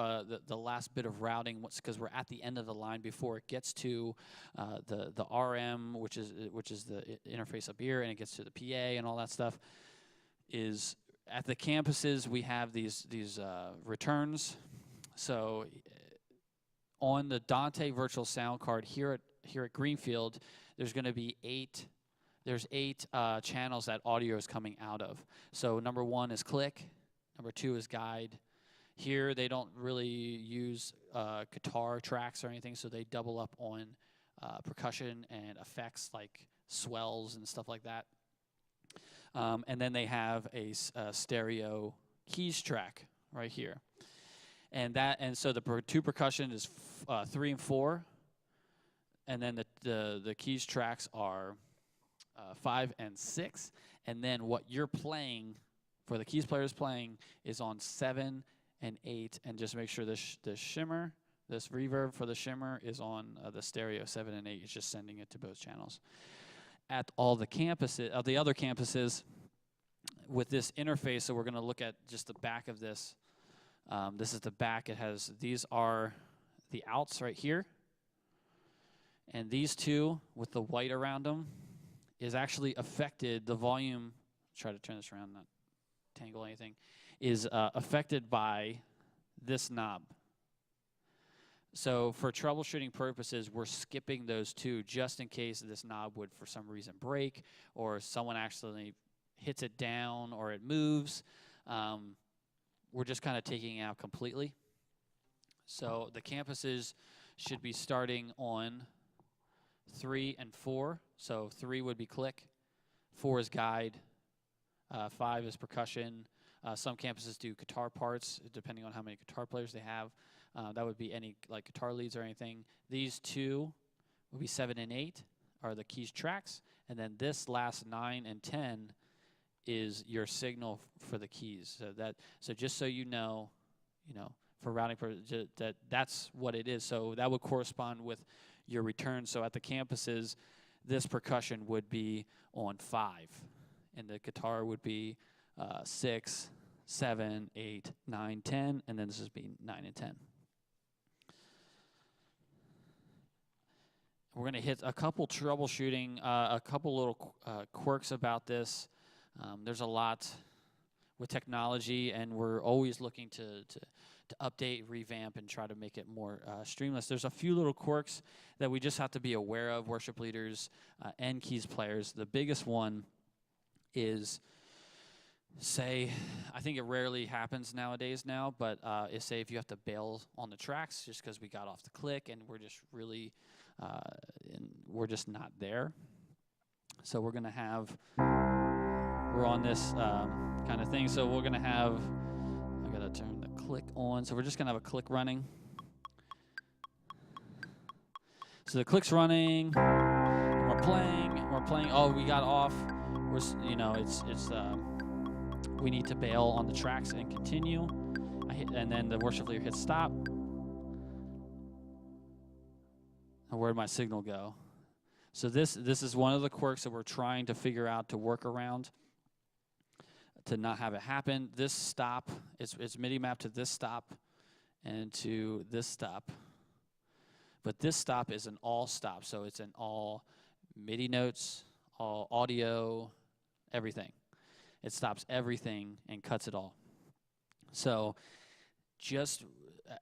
the last bit of routing, because we're at the end of the line before it gets to the RM, which is the interface up here, and it gets to the PA and all that stuff. Is at the campuses we have these returns. So on the Dante virtual sound card here at Greenfield, there's going to be eight channels that audio is coming out of. So number 1 is click, number 2 is guide. Here they don't really use guitar tracks or anything, so they double up on percussion and effects like swells and stuff like that. And then they have a stereo keys track right here. And so the 2 percussion is 3 and 4, and then the keys tracks are 5 and 6, and then what you're playing, for the keys players playing, is on 7 and 8, and just make sure this shimmer, this reverb for the shimmer is on the stereo 7 and 8. It's just sending it to both channels. At all the campuses, the other campuses, with this interface, so we're going to look at just the back of this. This is the back. These are the outs right here, and these 2 with the white around them is actually affected. The volume, try to turn this around, not tangle anything, is affected by this knob. So for troubleshooting purposes, we're skipping those 2 just in case this knob would for some reason break, or someone actually hits it down or it moves. We're just kind of taking it out completely. So the campuses should be starting on 3 and 4. So 3 would be click, 4 is guide, 5 is percussion. Some campuses do guitar parts, depending on how many guitar players they have. That would be any like guitar leads or anything. These 2 would be 7 and 8 are the keys tracks, and then this last 9 and 10 is your signal for the keys. So just so you know, for routing purposes, that's what it is. So that would correspond with your return. So at the campuses, this percussion would be on 5, and the guitar would be 6, 7, 8, 9, 10, and then this is being 9 and 10. We're going to hit a couple troubleshooting, a couple little quirks about this. There's a lot with technology, and we're always looking to update, revamp, and try to make it more streamless. There's a few little quirks that we just have to be aware of, worship leaders and keys players. The biggest one is, I think it rarely happens nowadays now, but say if you have to bail on the tracks just because we got off the click and we're just really, we're just not there. So we're going to have, we're on this kind of thing, so we're going to have, I got to turn the click on, so we're just going to have a click running. So the click's running, and we're playing, oh, we got off, we need to bail on the tracks and continue. And then the worship leader hits stop. And where'd my signal go? So this is one of the quirks that we're trying to figure out to work around to not have it happen. This stop, it's MIDI mapped to this stop and to this stop. But this stop is an all stop, so it's an all MIDI notes, all audio, everything. It stops everything and cuts it all. So just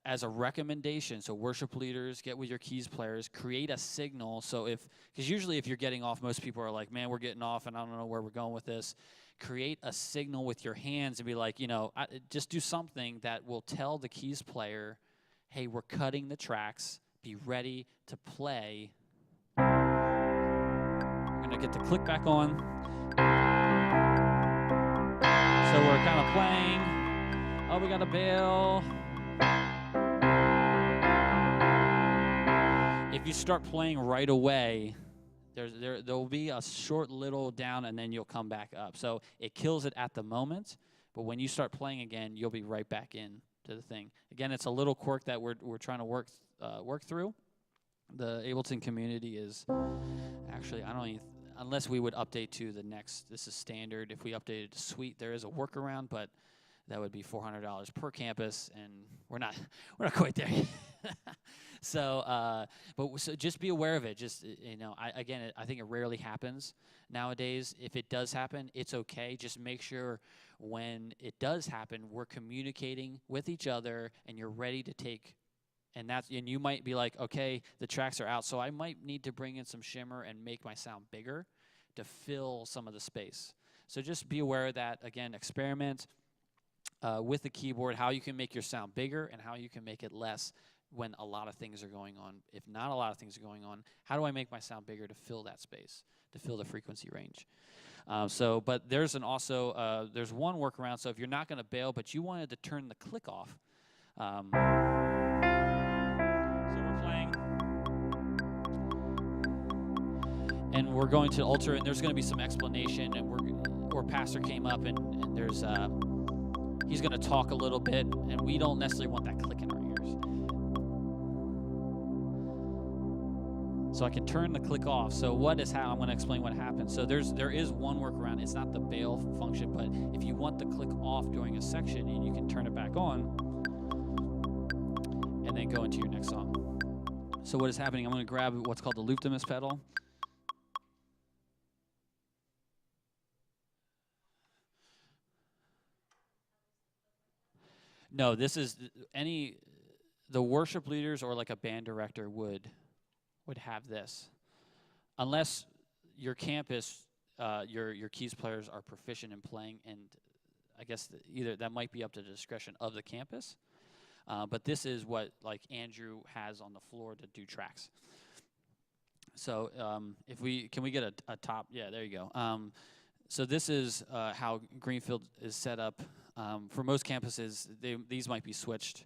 as a recommendation, so worship leaders, get with your keys players, create a signal. So because usually if you're getting off, most people are like, man, we're getting off and I don't know where we're going with this. Create a signal with your hands and be like, just do something that will tell the keys player, hey, we're cutting the tracks, be ready to play. I'm going to get the click back on. So we're kind of playing. Oh, we got a bail. If you start playing right away, there'll be a short little down, and then you'll come back up. So it kills it at the moment, but when you start playing again, you'll be right back in to the thing. Again, it's a little quirk that we're trying to work through. The Ableton community is actually, I don't even, unless we would update to the next, this is standard. If we updated to Suite, there is a workaround, but that would be $400 per campus, and we're not quite there yet. So just be aware of it. Just, I think it rarely happens nowadays. If it does happen, it's okay. Just make sure when it does happen, we're communicating with each other, and you're ready to take. And you might be like, okay, the tracks are out, so I might need to bring in some shimmer and make my sound bigger to fill some of the space. So just be aware of that. Again, experiment with the keyboard, how you can make your sound bigger and how you can make it less when a lot of things are going on. If not a lot of things are going on, how do I make my sound bigger to fill that space, to fill the frequency range? But there's there's one workaround. So if you're not going to bail, but you wanted to turn the click off. So we're playing, and we're going to alter, and there's going to be some explanation, and or pastor came up, and there's he's going to talk a little bit, and we don't necessarily want that click in our ears. So I can turn the click off. So I'm going to explain what happens. So there is one workaround. It's not the bail function, but if you want the click off during a section, and you can turn it back on, and then go into your next song. So what is happening, I'm going to grab what's called the loop dimmist pedal. No, this is the worship leaders or like a band director would have this. Unless your campus, your keys players are proficient in playing, and I guess either that might be up to the discretion of the campus. But this is what like Andrew has on the floor to do tracks. So can we get a top? Yeah, there you go. So this is how Greenfield is set up. For most campuses, these might be switched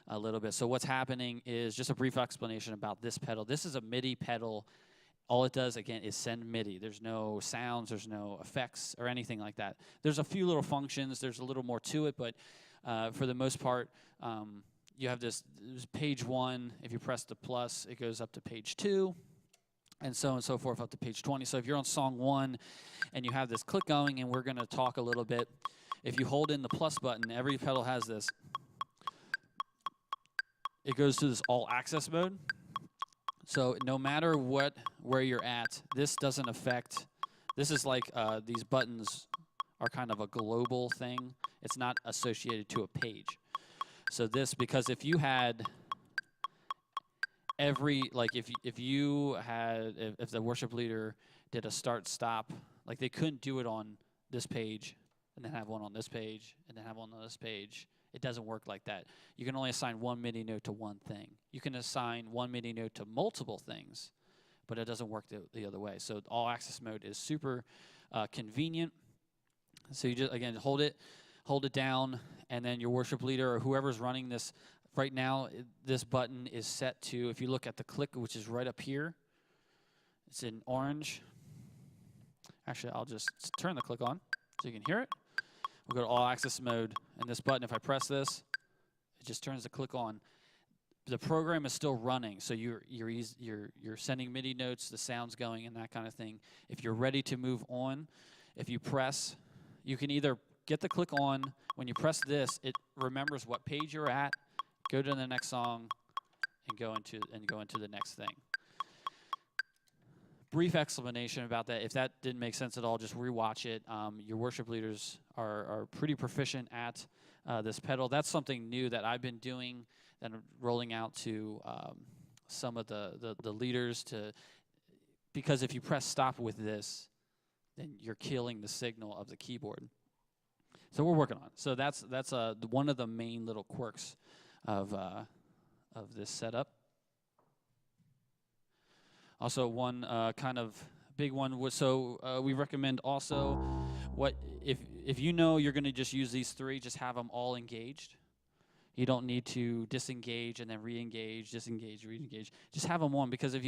a little bit. So what's happening is just a brief explanation about this pedal. This is a MIDI pedal. All it does, again, is send MIDI. There's no sounds, there's no effects or anything like that. There's a few little functions. There's a little more to it, but for the most part, you have this page 1. If you press the plus, it goes up to page 2, and so forth up to page 20. So if you're on song 1 and you have this click going, and we're going to talk a little bit, if you hold in the plus button, every pedal has this. It goes to this all access mode. So no matter where you're at, this doesn't affect. This is like these buttons are kind of a global thing. It's not associated to a page. So because if you had if the worship leader did a start stop, like they couldn't do it on this page and then have one on this page and then have one on this page. It doesn't work like that. You can only assign one MIDI note to one thing. You can assign one MIDI note to multiple things, but it doesn't work the other way. So all access mode is super convenient. So you just, again, hold it down, and then your worship leader or whoever's running this, right now, this button is set to, if you look at the click, which is right up here, it's in orange. Actually, I'll just turn the click on so you can hear it. We'll go to all access mode, and this button, if I press this, it just turns the click on. The program is still running, so you're sending MIDI notes, the sound's going, and that kind of thing. If you're ready to move on, if you press, you can either get the click on. When you press this, it remembers what page you're at, go to the next song, and go into the next thing. Brief explanation about that. If that didn't make sense at all, just rewatch it. Your worship leaders are pretty proficient at this pedal. That's something new that I've been doing and rolling out to some of the leaders because if you press stop with this, then you're killing the signal of the keyboard. So we're working on it. So that's one of the main little quirks of this setup. Also, one kind of big one was, we recommend also, if you know you're going to just use these 3, just have them all engaged. You don't need to disengage and then re-engage, disengage, re-engage. Just have them on, because if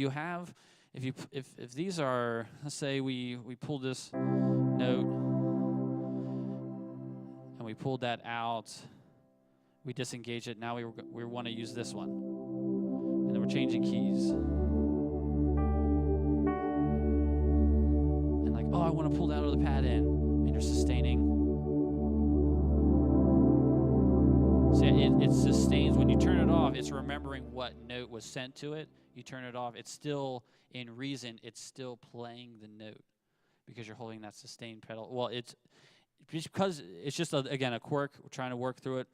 these are, let's say we pull this note and we pulled that out, we disengage it. Now we want to use this one, and then we're changing keys. oh, I want to pull that other pad in, and you're sustaining. See, it sustains. When you turn it off, it's remembering what note was sent to it. You turn it off, it's still, in reason, it's still playing the note because you're holding that sustain pedal. Well, it's because it's just, again, a quirk. We're trying to work through it.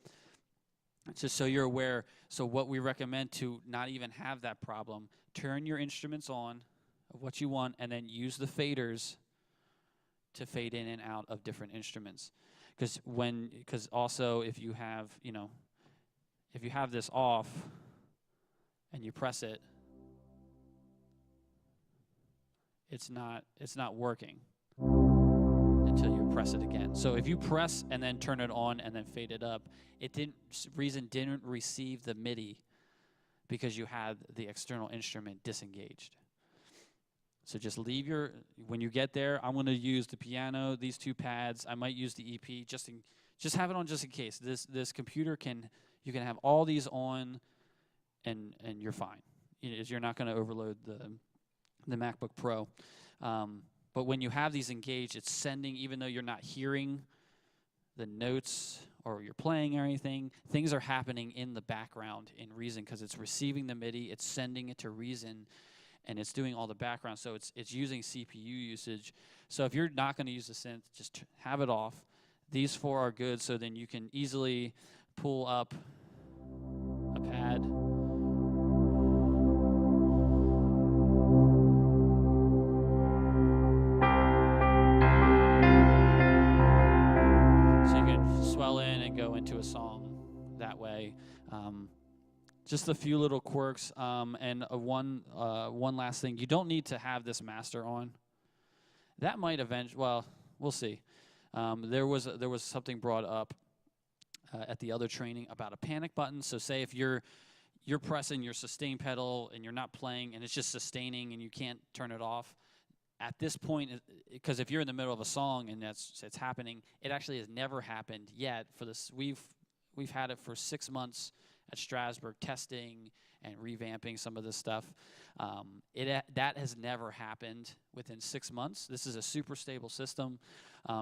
It's just so you're aware. So what we recommend to not even have that problem, turn your instruments on of what you want, and then use the faders to fade in and out of different instruments. Because also if you have, if you have this off and you press it, it's not working until you press it again. So if you press and then turn it on and then fade it up, Reason didn't receive the MIDI because you had the external instrument disengaged. So just leave when you get there, I'm going to use the piano, these two pads. I might use the EP, just have it on just in case. This computer you can have all these on and you're fine. You're not going to overload the MacBook Pro. But when you have these engaged, it's sending, even though you're not hearing the notes or you're playing or anything, things are happening in the background in Reason because it's receiving the MIDI, it's sending it to Reason, and it's doing all the background. So it's using CPU usage. So if you're not going to use the synth, just have it off. These four are good, so then you can easily pull up a pad. Go into a song that way. Just a few little quirks, and one last thing. You don't need to have this master on. That might eventually. Well, we'll see. There was something brought up at the other training about a panic button. So say if you're pressing your sustain pedal and you're not playing and it's just sustaining and you can't turn it off. At this point, because if you're in the middle of a song and it's happening, it actually has never happened yet. For this, we've had it for 6 months at Strasberg, testing and revamping some of this stuff. That has never happened within 6 months. This is a super stable system.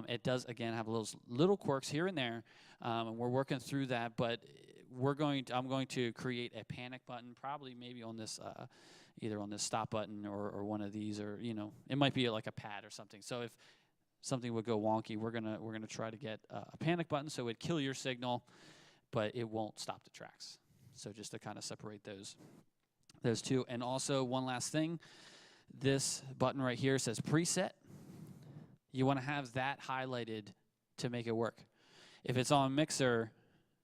It does again have little quirks here and there, and we're working through that. But I'm going to create a panic button, probably maybe on this. Either on this stop button or one of these, or it might be like a pad or something. So if something would go wonky, we're gonna try to get a panic button so it'd kill your signal, but it won't stop the tracks. So just to kind of separate those two. And also one last thing, this button right here says preset. You want to have that highlighted to make it work. If it's on mixer,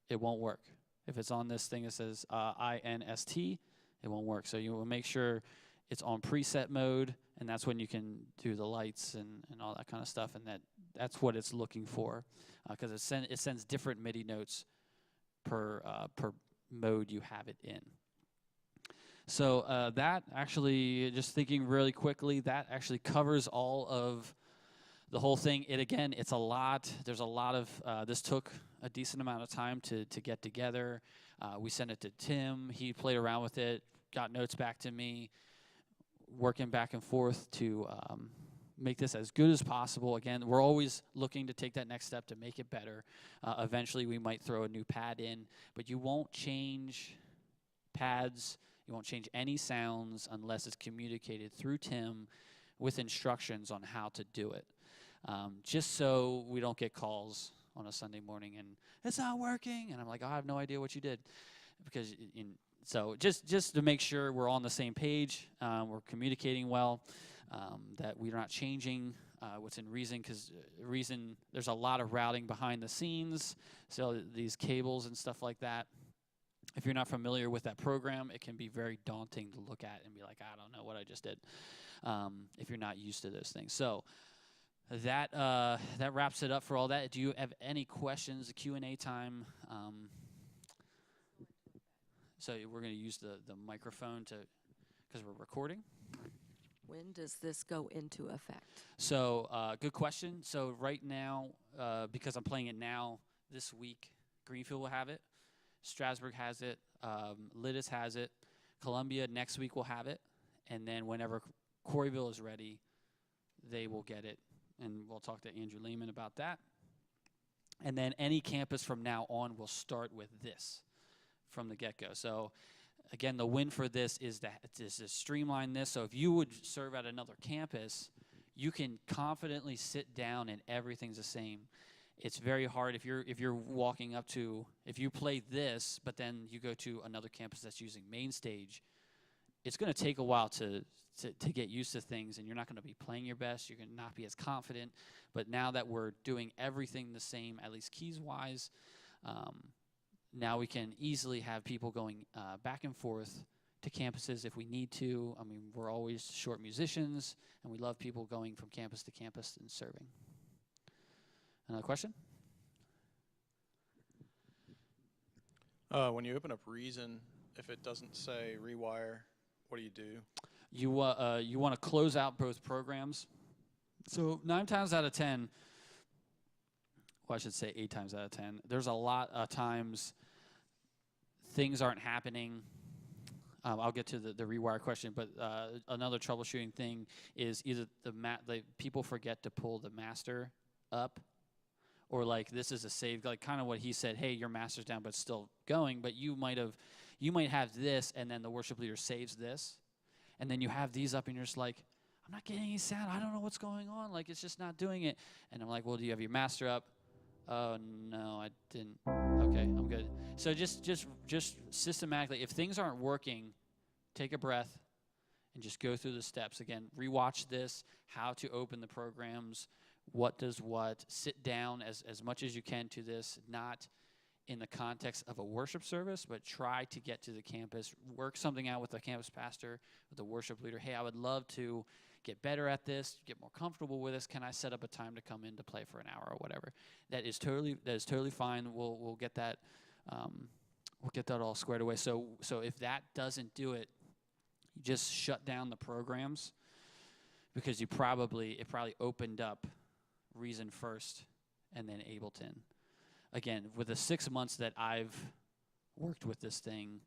it won't work. If it's on this thing that says INST, it won't work. So you will make sure it's on preset mode, and that's when you can do the lights and all that kind of stuff, and that's what it's looking for, because it sends different MIDI notes per mode you have it in. So that actually, just thinking really quickly, that actually covers all of the whole thing. It's a lot. There's a lot of, this took a decent amount of time to get together. We sent it to Tim. He played around with it, got notes back to me, working back and forth to make this as good as possible. Again, we're always looking to take that next step to make it better. Eventually, we might throw a new pad in, but you won't change pads. You won't change any sounds unless it's communicated through Tim with instructions on how to do it. Just so we don't get calls on a Sunday morning and it's not working, and I'm like, oh, I have no idea what you did, because so just to make sure we're on the same page, we're communicating well, that we're not changing what's in Reason, because Reason, there's a lot of routing behind the scenes, so these cables and stuff like that. If you're not familiar with that program, it can be very daunting to look at and be like, I don't know what I just did, if you're not used to those things. So that wraps it up for all that. Do you have any questions? Q&A time. So we're going to use the microphone because we're recording. When does this go into effect? So good question. So right now, because I'm playing it now, this week, Greenfield will have it. Strasberg has it. Lidis has it. Columbia next week will have it. And then whenever Coreyville is ready, they will get it and we'll talk to Andrew Lehman about that. And then any campus from now on will start with this from the get-go. So again, the win for this is to streamline this. So if you would serve at another campus, you can confidently sit down and everything's the same. It's very hard if you're walking up to, if you play this, but then you go to another campus that's using main stage, it's going to take a while to get used to things, and you're not going to be playing your best. You're going to not be as confident. But now that we're doing everything the same, at least keys-wise, now we can easily have people going back and forth to campuses if we need to. I mean, we're always short musicians, and we love people going from campus to campus and serving. Another question? When you open up Reason, if it doesn't say rewire, what do you do? You want to close out both programs. So 9 times out of 10, well, I should say 8 times out of 10, there's a lot of times things aren't happening. I'll get to the rewire question, but another troubleshooting thing is either the people forget to pull the master up, or like this is a save, like kind of what he said, hey, your master's down but it's still going, but you might have this, and then the worship leader saves this, and then you have these up and you're just like, I'm not getting any sound, I don't know what's going on, like it's just not doing it. And I'm like, well, do you have your master up? Oh no, I didn't. Okay, I'm good. So just systematically, if things aren't working, take a breath and just go through the steps. Again, rewatch this, how to open the programs, what does what, sit down as much as you can to this, not in the context of a worship service, but try to get to the campus, work something out with the campus pastor, with the worship leader. Hey, I would love to get better at this, get more comfortable with this. Can I set up a time to come in to play for an hour or whatever? That is totally fine. We'll get that all squared away. So if that doesn't do it, you just shut down the programs, because it probably opened up Reason first and then Ableton. Again, with the 6 months that I've worked with this thing,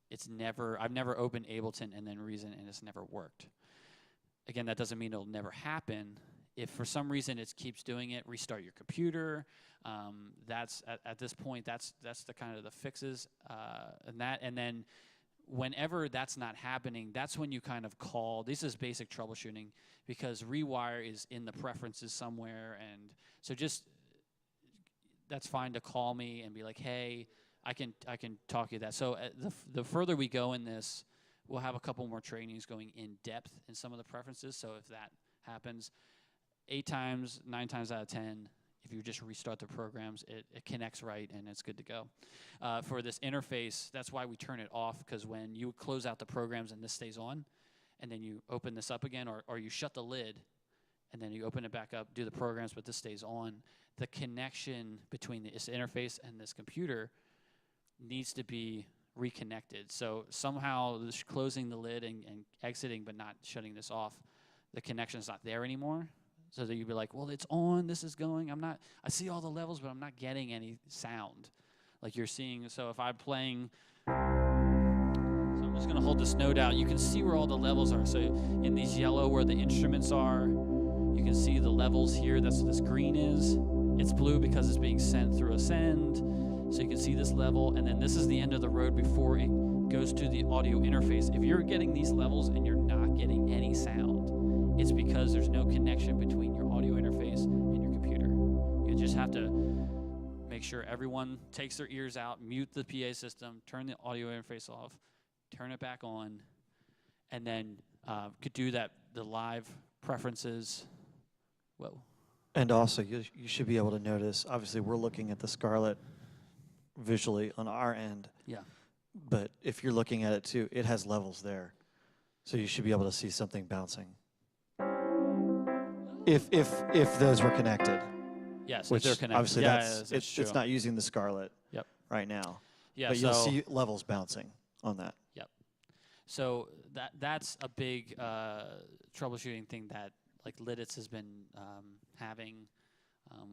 I've never opened Ableton and then Reason, and it's never worked. Again, that doesn't mean it'll never happen. If for some reason it keeps doing it, restart your computer. That's at this point, that's the kind of the fixes, and then whenever that's not happening, that's when you kind of call. This is basic troubleshooting, because rewire is in the preferences somewhere, and so just that's fine to call me and be like, hey, I can talk you that. So the further we go in this, we'll have a couple more trainings going in depth in some of the preferences. So if that happens, 9 times out of 10, if you just restart the programs, it connects right and it's good to go. For this interface, that's why we turn it off, because when you close out the programs and this stays on, and then you open this up again, or you shut the lid, and then you open it back up, do the programs, but this stays on, the connection between this interface and this computer needs to be reconnected. So somehow closing the lid and exiting but not shutting this off, the connection is not there anymore. So that you'd be like, well, it's on, this is going, I see all the levels, but I'm not getting any sound like you're seeing. So if I'm playing, so I'm just gonna hold this note out, you can see where all the levels are. So in these yellow where the instruments are, you can see the levels here, that's what this green is. It's blue because it's being sent through Ascend. So you can see this level, and then this is the end of the road before it goes to the audio interface. If you're getting these levels and you're not getting any sound, it's because there's no connection between your audio interface and your computer. You just have to make sure everyone takes their ears out, mute the PA system, turn the audio interface off, turn it back on, and then could do that, the live preferences. Whoa. And also, you should be able to notice, obviously we're looking at the Scarlett visually on our end. Yeah. But if you're looking at it too, it has levels there. So you should be able to see something bouncing. If those were connected. Yes, Which they're connected. obviously Yeah, it's not using the Scarlett right now. Yeah, but you'll see levels bouncing on that. Yep. So that's a big troubleshooting thing that like Liditz has been having,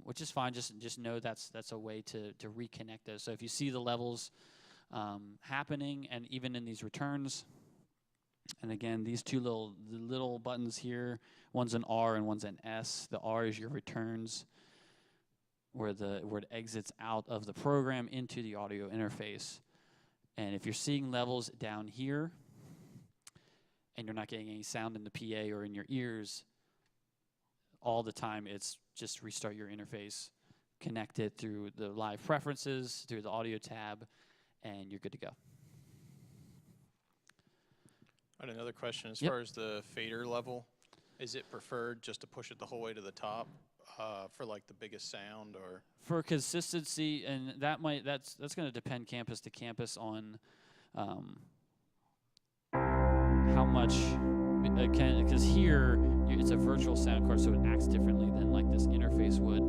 which is fine. Just know that's a way to reconnect those. So if you see the levels happening, and even in these returns, And again, these the little buttons here, one's an R and one's an S. The R is your returns, where it exits out of the program into the audio interface. And if you're seeing levels down here and you're not getting any sound in the PA or in your ears all the time, it's just restart your interface, connect it through the live preferences, through the audio tab, and you're good to go. I had another question. As Yep. far as the fader level, is it preferred just to push it the whole way to the top for like the biggest sound, or? For consistency, and that's going to depend campus to campus on how much, because here it's a virtual sound card, so it acts differently than like this interface would.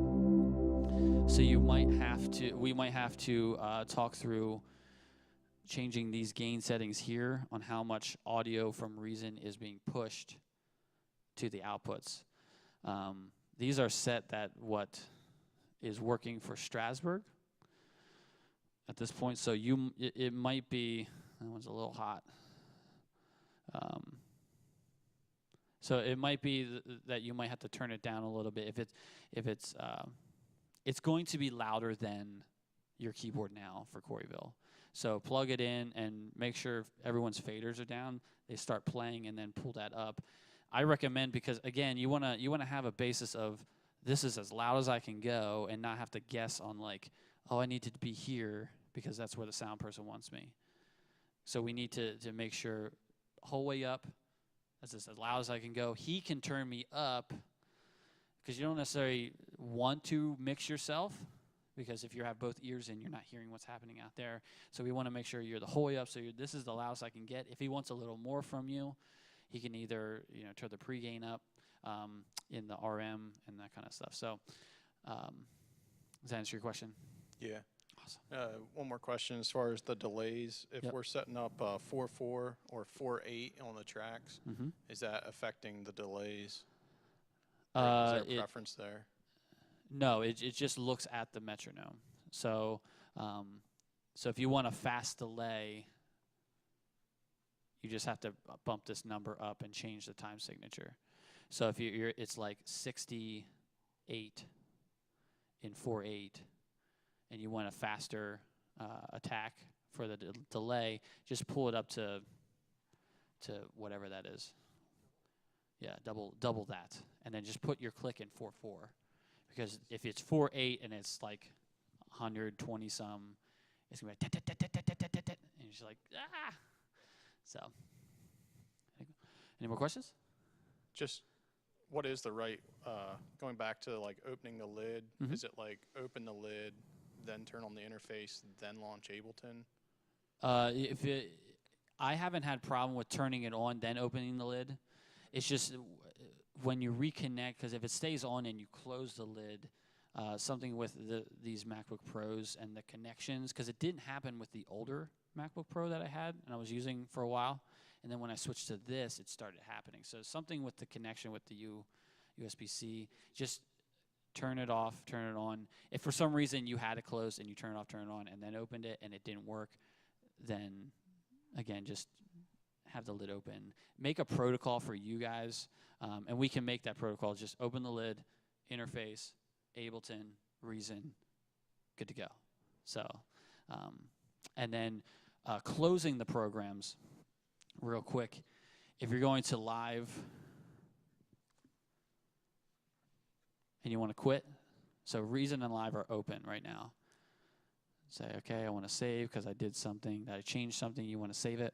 So we might have to talk through changing these gain settings here on how much audio from Reason is being pushed to the outputs. These are set that what is working for Strasbourg at this point. So it might be, that one's a little hot. So it might be that you might have to turn it down a little bit if it's going to be louder than your keyboard now for Coreyville. So plug it in and make sure everyone's faders are down. They start playing and then pull that up. I recommend, because again, you wanna have a basis of this is as loud as I can go and not have to guess on like, oh, I need to be here because that's where the sound person wants me. So we need to make sure whole way up, that's as loud as I can go. He can turn me up, because you don't necessarily want to mix yourself, because if you have both ears in, you're not hearing what's happening out there. So we want to make sure you're the whole way up, so this is the loudest I can get. If he wants a little more from you, he can either turn the pre-gain up in the RM and that kind of stuff. So does that answer your question? Yeah. Awesome. One more question as far as the delays. If Yep. we're setting up 4.4 or 4.8 on the tracks, is that affecting the delays? Or is there a preference there? No, it just looks at the metronome. So so if you want a fast delay, you just have to bump this number up and change the time signature. So if it's like 68 in 4.8, and you want a faster attack for the delay, just pull it up to whatever that is. Yeah, double that, and then just put your click in 4.4. Because if it's 4.8 and it's like 120 some, it's gonna be like, and you're just like, ah. So, any more questions? Just what is the right, going back to like opening the lid, is it like open the lid, then turn on the interface, then launch Ableton? I haven't had problem with turning it on, then opening the lid. It's just when you reconnect, because if it stays on and you close the lid, something with these MacBook Pros and the connections, because it didn't happen with the older MacBook Pro that I had and I was using for a while, and then when I switched to this, it started happening. So something with the connection with the USB-C, just turn it off, turn it on. If for some reason you had it closed and you turn it off, turn it on, and then opened it and it didn't work, then again, just have the lid open. Make a protocol for you guys, and we can make that protocol. Just open the lid, interface, Ableton, Reason, good to go. So, and then closing the programs real quick. If you're going to live and you want to quit, so Reason and Live are open right now. Say, okay, I want to save because I did something, that I changed something, you want to save it.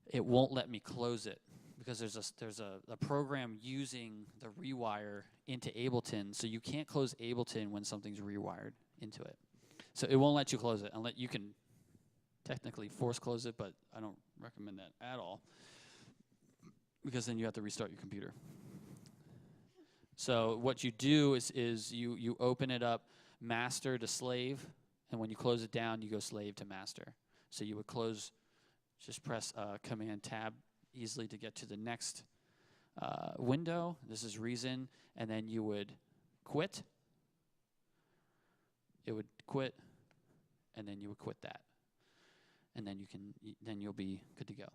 It won't let me close it because there's a program using the rewire into Ableton, so you can't close Ableton when something's rewired into it. So it won't let you close it, unless you can technically force close it, but I don't recommend that at all because then you have to restart your computer. So what you do is you open it up, master to slave, and when you close it down, you go slave to master. So you would close, just press Command Tab easily to get to the next window. This is Reason, and then you would quit. It would quit, and then you would quit that, and then then you'll be good to go.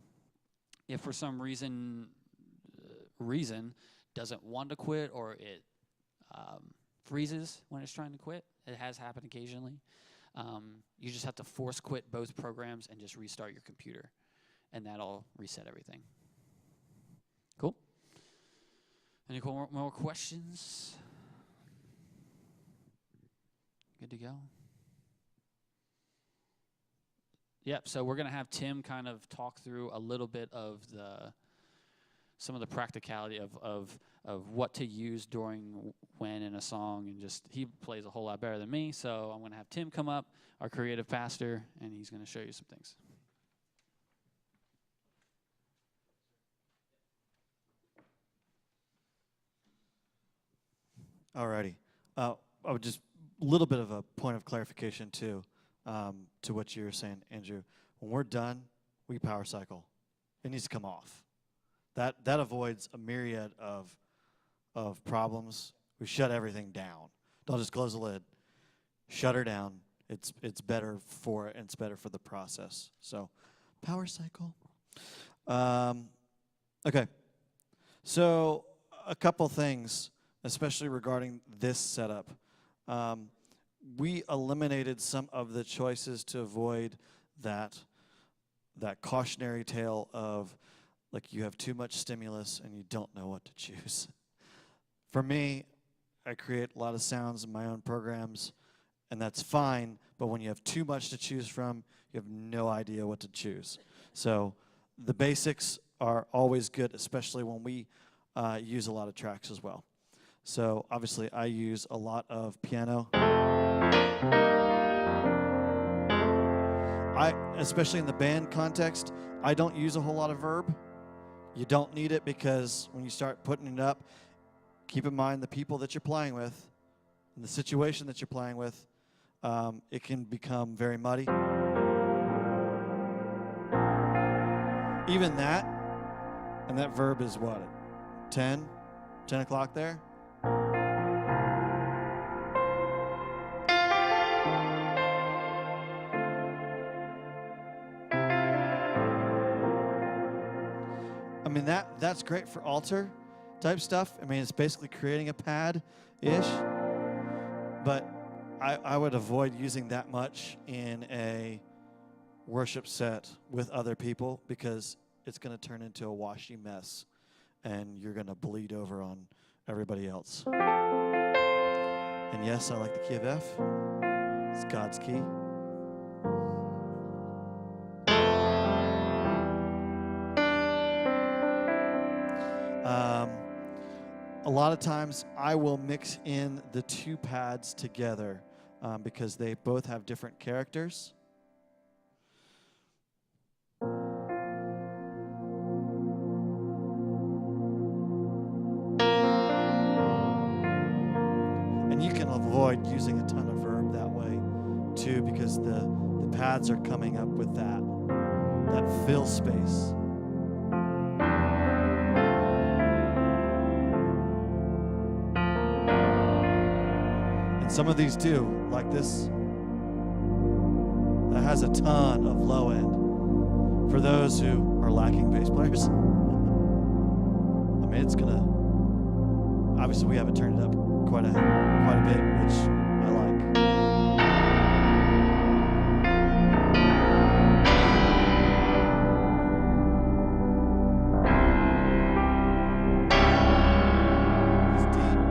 if for some reason doesn't want to quit, or it freezes when it's trying to quit, it has happened occasionally, you just have to force quit both programs and just restart your computer, and that'll reset everything. Cool? Any more questions? Good to go? Yep, so we're going to have Tim kind of talk through a little bit of some of the practicality of what to use during when in a song, and just he plays a whole lot better than me, so I'm going to have Tim come up, our creative pastor, and he's going to show you some things. Alrighty. I would just a little bit of a point of clarification too, to what you were saying, Andrew. When we're done, we power cycle. It needs to come off. That avoids a myriad of problems. We shut everything down. Don't just close the lid. Shut her down. It's better for it, and it's better for the process. So, power cycle. Okay. So a couple things, especially regarding this setup. We eliminated some of the choices to avoid that cautionary tale of, like, you have too much stimulus and you don't know what to choose. For me, I create a lot of sounds in my own programs, and that's fine, but when you have too much to choose from, you have no idea what to choose. So the basics are always good, especially when we use a lot of tracks as well. So obviously I use a lot of piano. Especially in the band context, I don't use a whole lot of verb. You don't need it, because when you start putting it up, keep in mind the people that you're playing with and the situation that you're playing with. It can become very muddy. Even that, and that verb is what, 10 o'clock there? I mean, that's great for altar type stuff. I mean, it's basically creating a pad-ish, but I would avoid using that much in a worship set with other people, because it's going to turn into a washy mess, and you're going to bleed over on everybody else. And yes, I like the key of F. It's God's key. A lot of times I will mix in the two pads together, because they both have different characters. And you can avoid using a ton of verb that way too, because the pads are coming up with that fill space. Some of these do, like this, that has a ton of low end. For those who are lacking bass players, I mean, it's gonna, obviously we have it turned up quite a bit, which I like.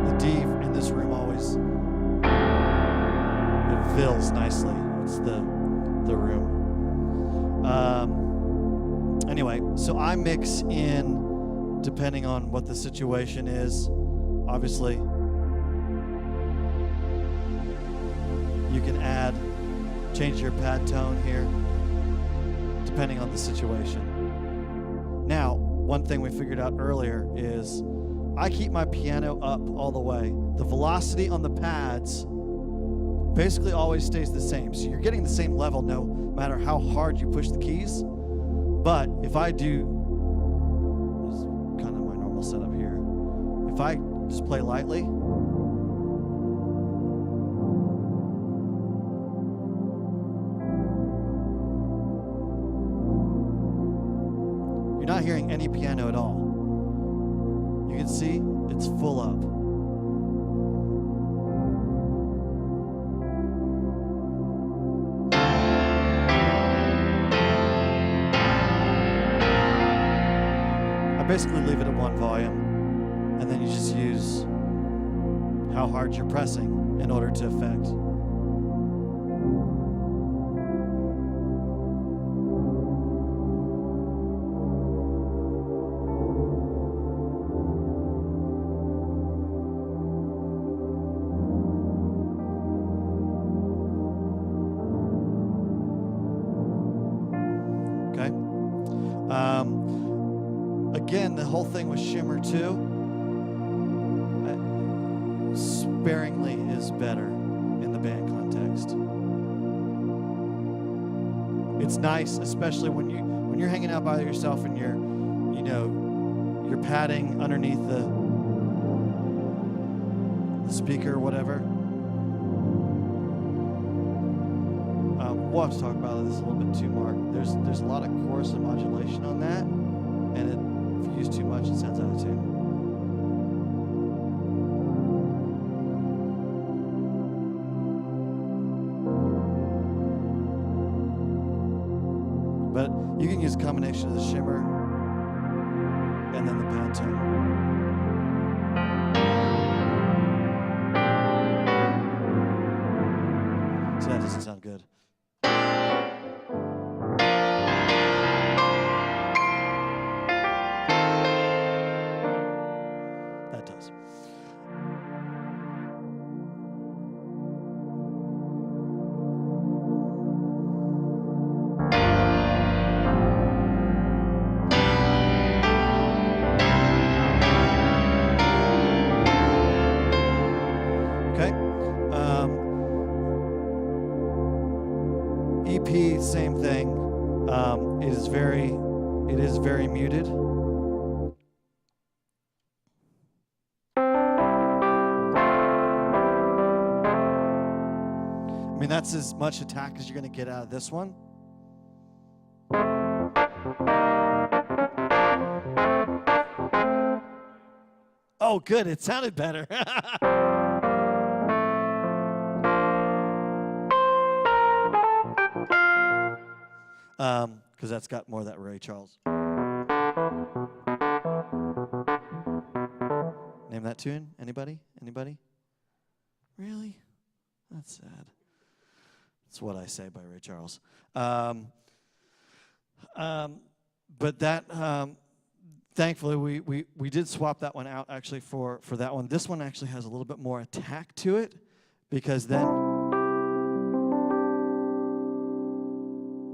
The D in this room always fills nicely. It's the room. Anyway, so I mix in depending on what the situation is. Obviously, you can change your pad tone here depending on the situation. Now, one thing we figured out earlier is I keep my piano up all the way. The velocity on the pads basically always stays the same. So you're getting the same level no matter how hard you push the keys. But if I do, this is kind of my normal setup here. If I just play lightly, you're not hearing any piano at all. You can see it's full up. I basically leave it at one volume, and then you just use how hard you're pressing in order to affect. Okay. Again, the whole thing with shimmer too. Sparingly is better in the band context. It's nice, especially when you're hanging out by yourself and you're padding underneath the speaker or whatever. We'll have to talk about this a little bit too, Mark. There's a lot of chorus and modulation on that, and if you use too much, it sounds out of tune. But you can use a combination of the shimmer and then the pad tone. So that doesn't sound good. That does. Okay. EP, same thing. It is very muted. I mean, that's as much attack as you're going to get out of this one. Oh, good. It sounded better. Because that's got more of that Ray Charles. Name that tune? Anybody? Anybody? Really? That's sad. That's What I Say by Ray Charles. But that, thankfully, we did swap that one out actually for that one. This one actually has a little bit more attack to it, because then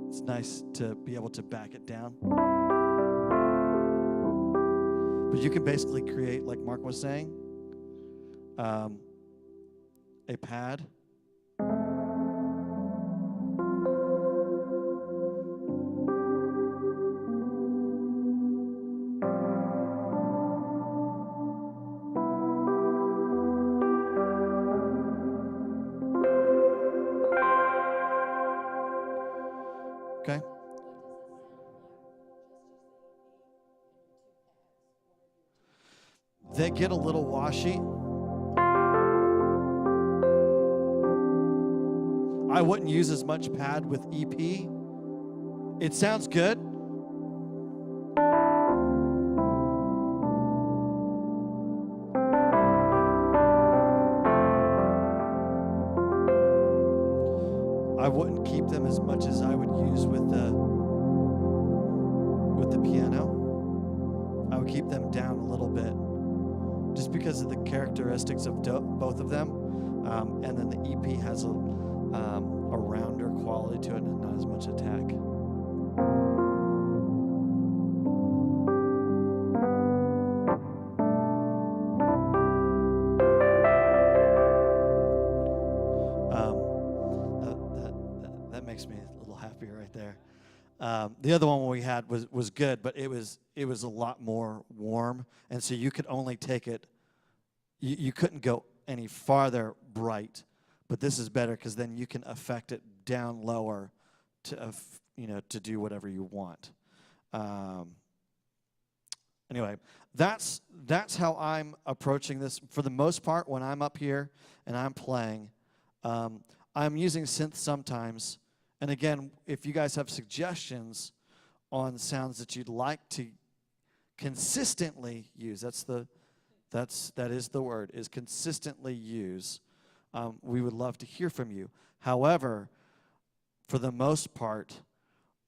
it's nice to be able to back it down. But you can basically create, like Mark was saying, a pad. Okay. They get a little washy. I wouldn't use as much pad with EP. It sounds good. I wouldn't keep them as much as I would use with the piano. I would keep them down a little bit, just because of the characteristics of both of them. And then the EP has a rounder quality to it and not as much attack. That makes me a little happier right there. The other one we had was good, but it was a lot more warm, and so you could only take it. You couldn't go any farther bright, but this is better because then you can affect it down lower to do whatever you want. Anyway, that's how I'm approaching this. For the most part, when I'm up here and I'm playing, I'm using synth sometimes. And again, if you guys have suggestions on sounds that you'd like to consistently use, that is the word, is consistently use, we would love to hear from you. However, for the most part,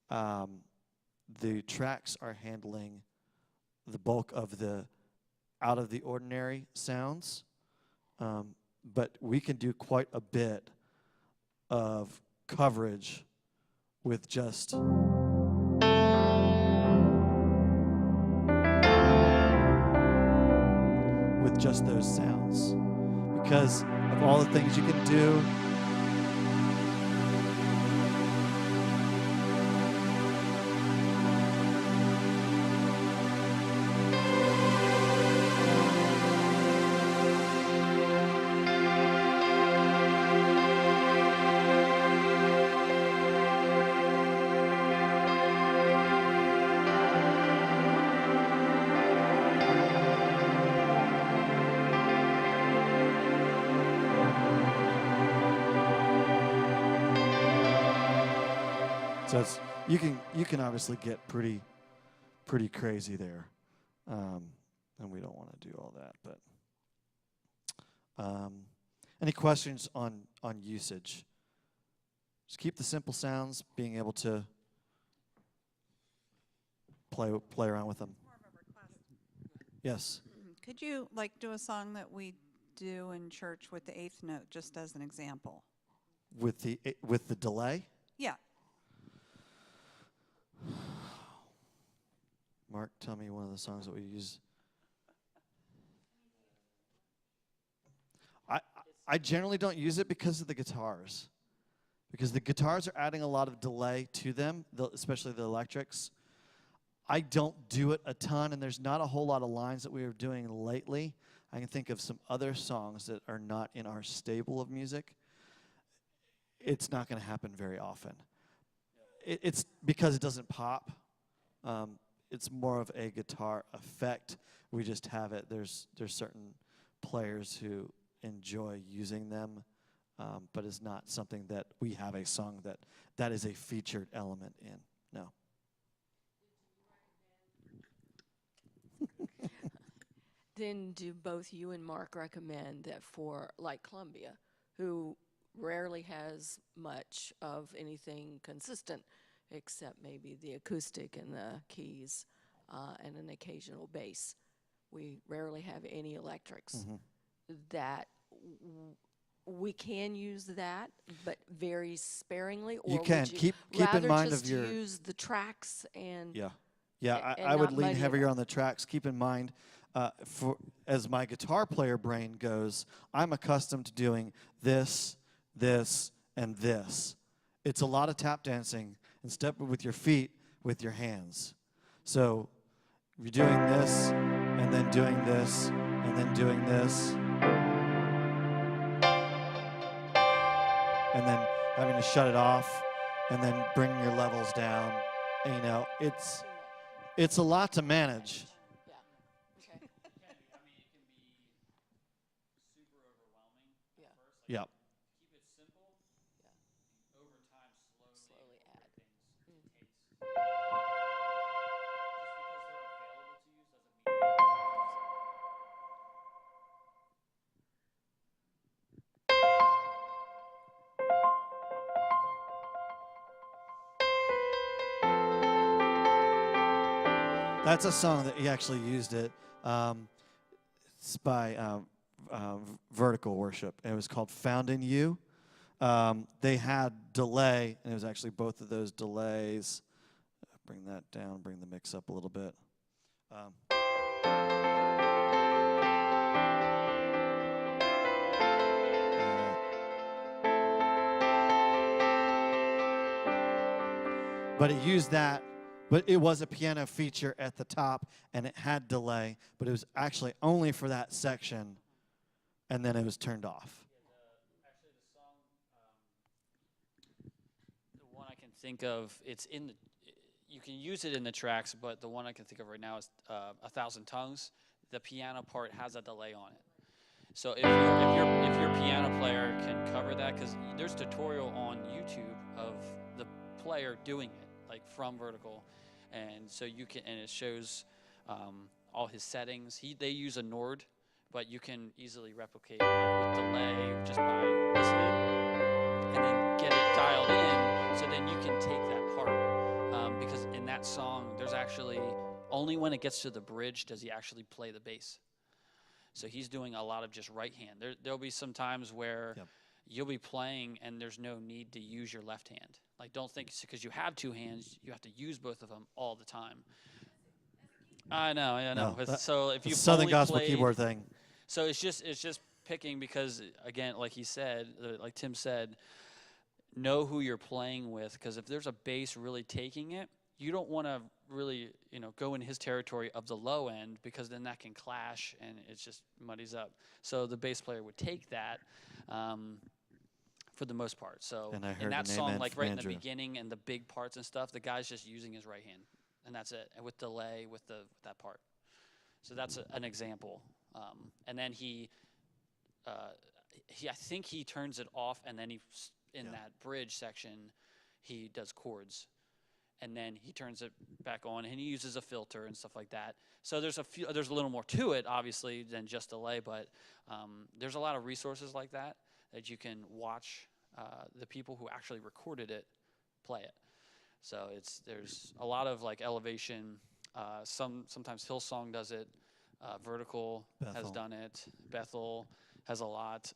the tracks are handling the bulk of the out of the ordinary sounds, but we can do quite a bit of coverage with just those sounds, because of all the things you can do. So you can obviously get pretty crazy there, and we don't want to do all that. But any questions on usage? Just keep the simple sounds, being able to play around with them. Yes. Could you do a song that we do in church with the eighth note, just as an example? With the delay? Yeah. Mark, tell me one of the songs that we use. I generally don't use it because of the guitars. Because the guitars are adding a lot of delay to them, especially the electrics. I don't do it a ton, and there's not a whole lot of lines that we are doing lately. I can think of some other songs that are not in our stable of music. It's not going to happen very often. It's because it doesn't pop. It's more of a guitar effect. We just have it. There's certain players who enjoy using them, but it's not something that we have a song that is a featured element in. No. Then do both you and Mark recommend that for Columbia, who rarely has much of anything consistent except maybe the acoustic and the keys and an occasional bass. We rarely have any electrics. Mm-hmm. That we can use that, but very sparingly. Or You can. would Keep in rather mind just of your... use the tracks and Yeah, and I would not lean muddy it heavier up. on the tracks. Keep in mind, as my guitar player brain goes, I'm accustomed to doing this, and this. It's a lot of tap dancing and stepping with your feet, with your hands. So if you're doing this, and then doing this, and then doing this, and then having to shut it off, and then bringing your levels down, and, it's a lot to manage. Yeah. Okay. It can be super overwhelming Yeah. at first. Yep. Keep it simple. Yeah. Over time, slowly Slowly add. things taste. Just because they're available to you doesn't mean. That's a song that he actually used it. It's by Vertical Worship, and it was called Found in You. They had delay, and it was actually both of those delays. Bring that down, bring the mix up a little bit. But it used that. But it was a piano feature at the top, and it had delay, but it was actually only for that section, and then it was turned off. Actually, the song, the one I can think of, it's in the, you can use it in the tracks, but the one I can think of right now is 1,000 Tongues. The piano part has a delay on it. So if your piano player can cover that, because there's tutorial on YouTube of the player doing it, like from Vertical, and so you can, and it shows all his settings. They use a Nord, but you can easily replicate with delay just by listening, and then get it dialed in. So then you can take that part, because in that song, there's actually only when it gets to the bridge does he actually play the bass. So he's doing a lot of just right hand. There'll be some times where you'll be playing and there's no need to use your left hand. Like, don't think because you have two hands, you have to use both of them all the time. I know. No, So if you Southern Gospel keyboard thing. So it's just picking because, again, like he said, like Tim said, know who you're playing with, because if there's a bass really taking it, you don't want to really, go in his territory of the low end, because then that can clash and it just muddies up. So the bass player would take that for the most part. So in that song, like right in the beginning and the big parts and stuff, the guy's just using his right hand, and that's it. And with delay with that part. So that's an example. And then I think he turns it off, and then in that bridge section, he does chords. And then he turns it back on, and he uses a filter and stuff like that. So there's a little more to it, obviously, than just delay, but there's a lot of resources like that you can watch the people who actually recorded it play it. So there's a lot of like elevation. Sometimes Hillsong does it. Vertical has done it. Bethel has a lot.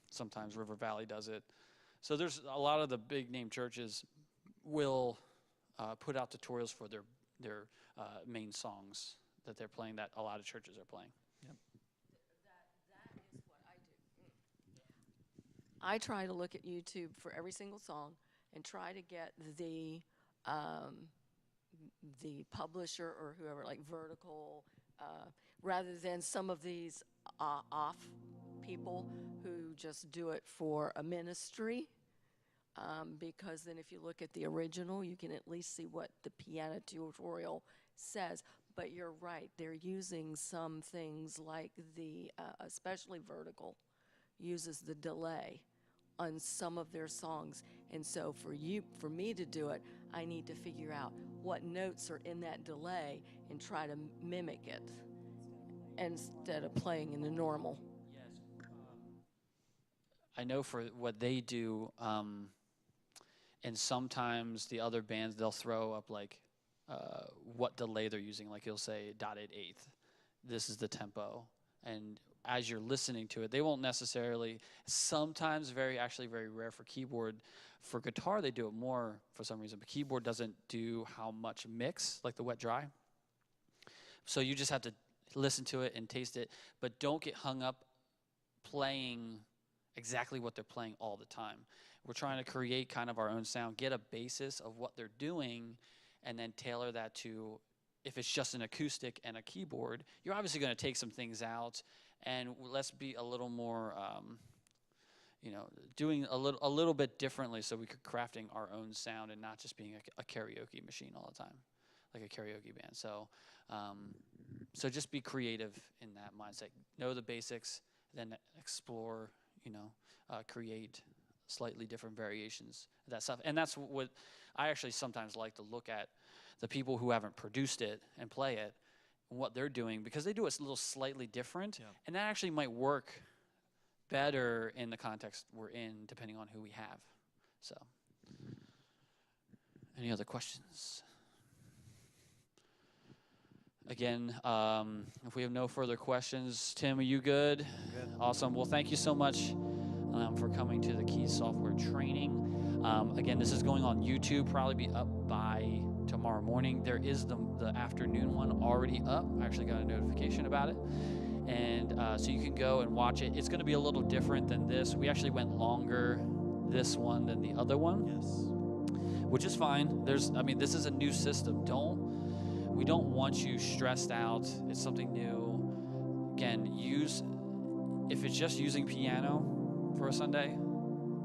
Sometimes River Valley does it. So there's a lot of the big name churches will put out tutorials for their main songs that they're playing, that a lot of churches are playing. That is what I do. I try to look at YouTube for every single song and try to get the publisher or whoever, like Vertical, rather than some of these off people who just do it for a ministry. Because then if you look at the original, you can at least see what the piano tutorial says. But you're right, they're using some things like especially Vertical, uses the delay on some of their songs. And so for me to do it, I need to figure out what notes are in that delay and try to mimic it instead of playing in the normal. Yes. I know for what they do, and sometimes the other bands, they'll throw up like what delay they're using. Like he'll say dotted eighth. This is the tempo. And as you're listening to it, they won't necessarily, sometimes very rare for keyboard. For guitar, they do it more for some reason, but keyboard doesn't do how much mix, like the wet dry. So you just have to listen to it and taste it, but don't get hung up playing exactly what they're playing all the time. We're trying to create kind of our own sound, get a basis of what they're doing, and then tailor that to, if it's just an acoustic and a keyboard, you're obviously going to take some things out, and let's be a little more, doing a little bit differently, so we could crafting our own sound and not just being a karaoke machine all the time, like a karaoke band. So just be creative in that mindset. Know the basics, then explore, create slightly different variations of that stuff. And that's what I actually sometimes like to look at, the people who haven't produced it and play it, and what they're doing, because they do it a little slightly different, and that actually might work better in the context we're in, depending on who we have. So, any other questions? Again, if we have no further questions, Tim, are you good? Good. Awesome. Well, thank you so much for coming to the Keys Software training. Again, this is going on YouTube, probably be up by tomorrow morning. There is the afternoon one already up. I actually got a notification about it. And so you can go and watch it. It's going to be a little different than this. We actually went longer this one than the other one. Yes. Which is fine. This is a new system. We don't want you stressed out. It's something new. Again, if it's just using piano for a Sunday,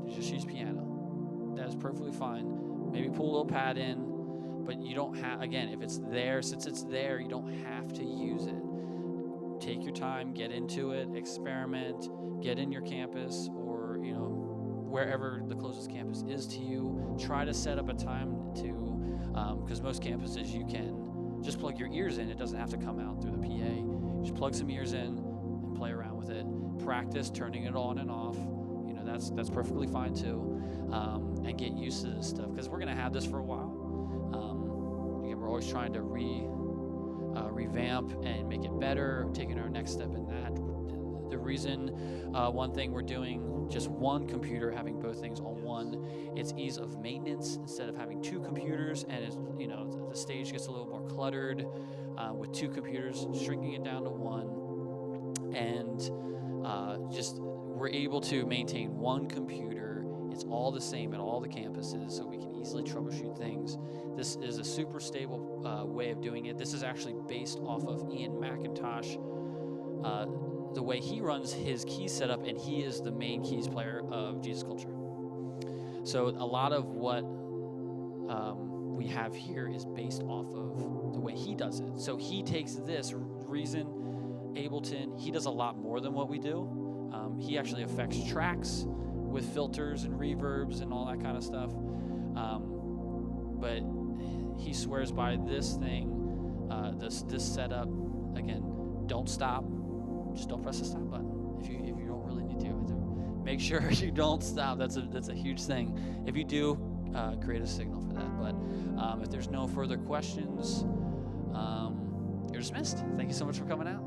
just use piano. That is perfectly fine. Maybe pull a little pad in, But you don't have, again, if it's there, since it's there, you don't have to use it. Take your time, get into it, experiment, get in your campus or, wherever the closest campus is to you. Try to set up a time to, because most campuses you can just plug your ears in. It doesn't have to come out through the PA. You just plug some ears in and play around with it. Practice turning it on and off. That's perfectly fine too. And get used to this stuff because we're going to have this for a while. Again, we're always trying to revamp and make it better, taking our next step in that. The reason, one thing we're doing, just one computer, having both things on one, it's ease of maintenance instead of having two computers, and it's, the stage gets a little more cluttered with two computers, shrinking it down to one, and just we're able to maintain one computer. It's all the same at all the campuses, so we can easily troubleshoot things. This is a super stable way of doing it. This is actually based off of Ian McIntosh, the way he runs his key setup, and he is the main keys player of Jesus Culture. So a lot of what we have here is based off of the way he does it. So he takes this Reason, Ableton, he does a lot more than what we do. He actually affects tracks with filters and reverbs and all that kind of stuff. But he swears by this thing, this setup. Again, don't stop. Just don't press the stop button if you don't really need to. Make sure you don't stop. That's a huge thing. If you do, create a signal for that. But if there's no further questions, you're dismissed. Thank you so much for coming out.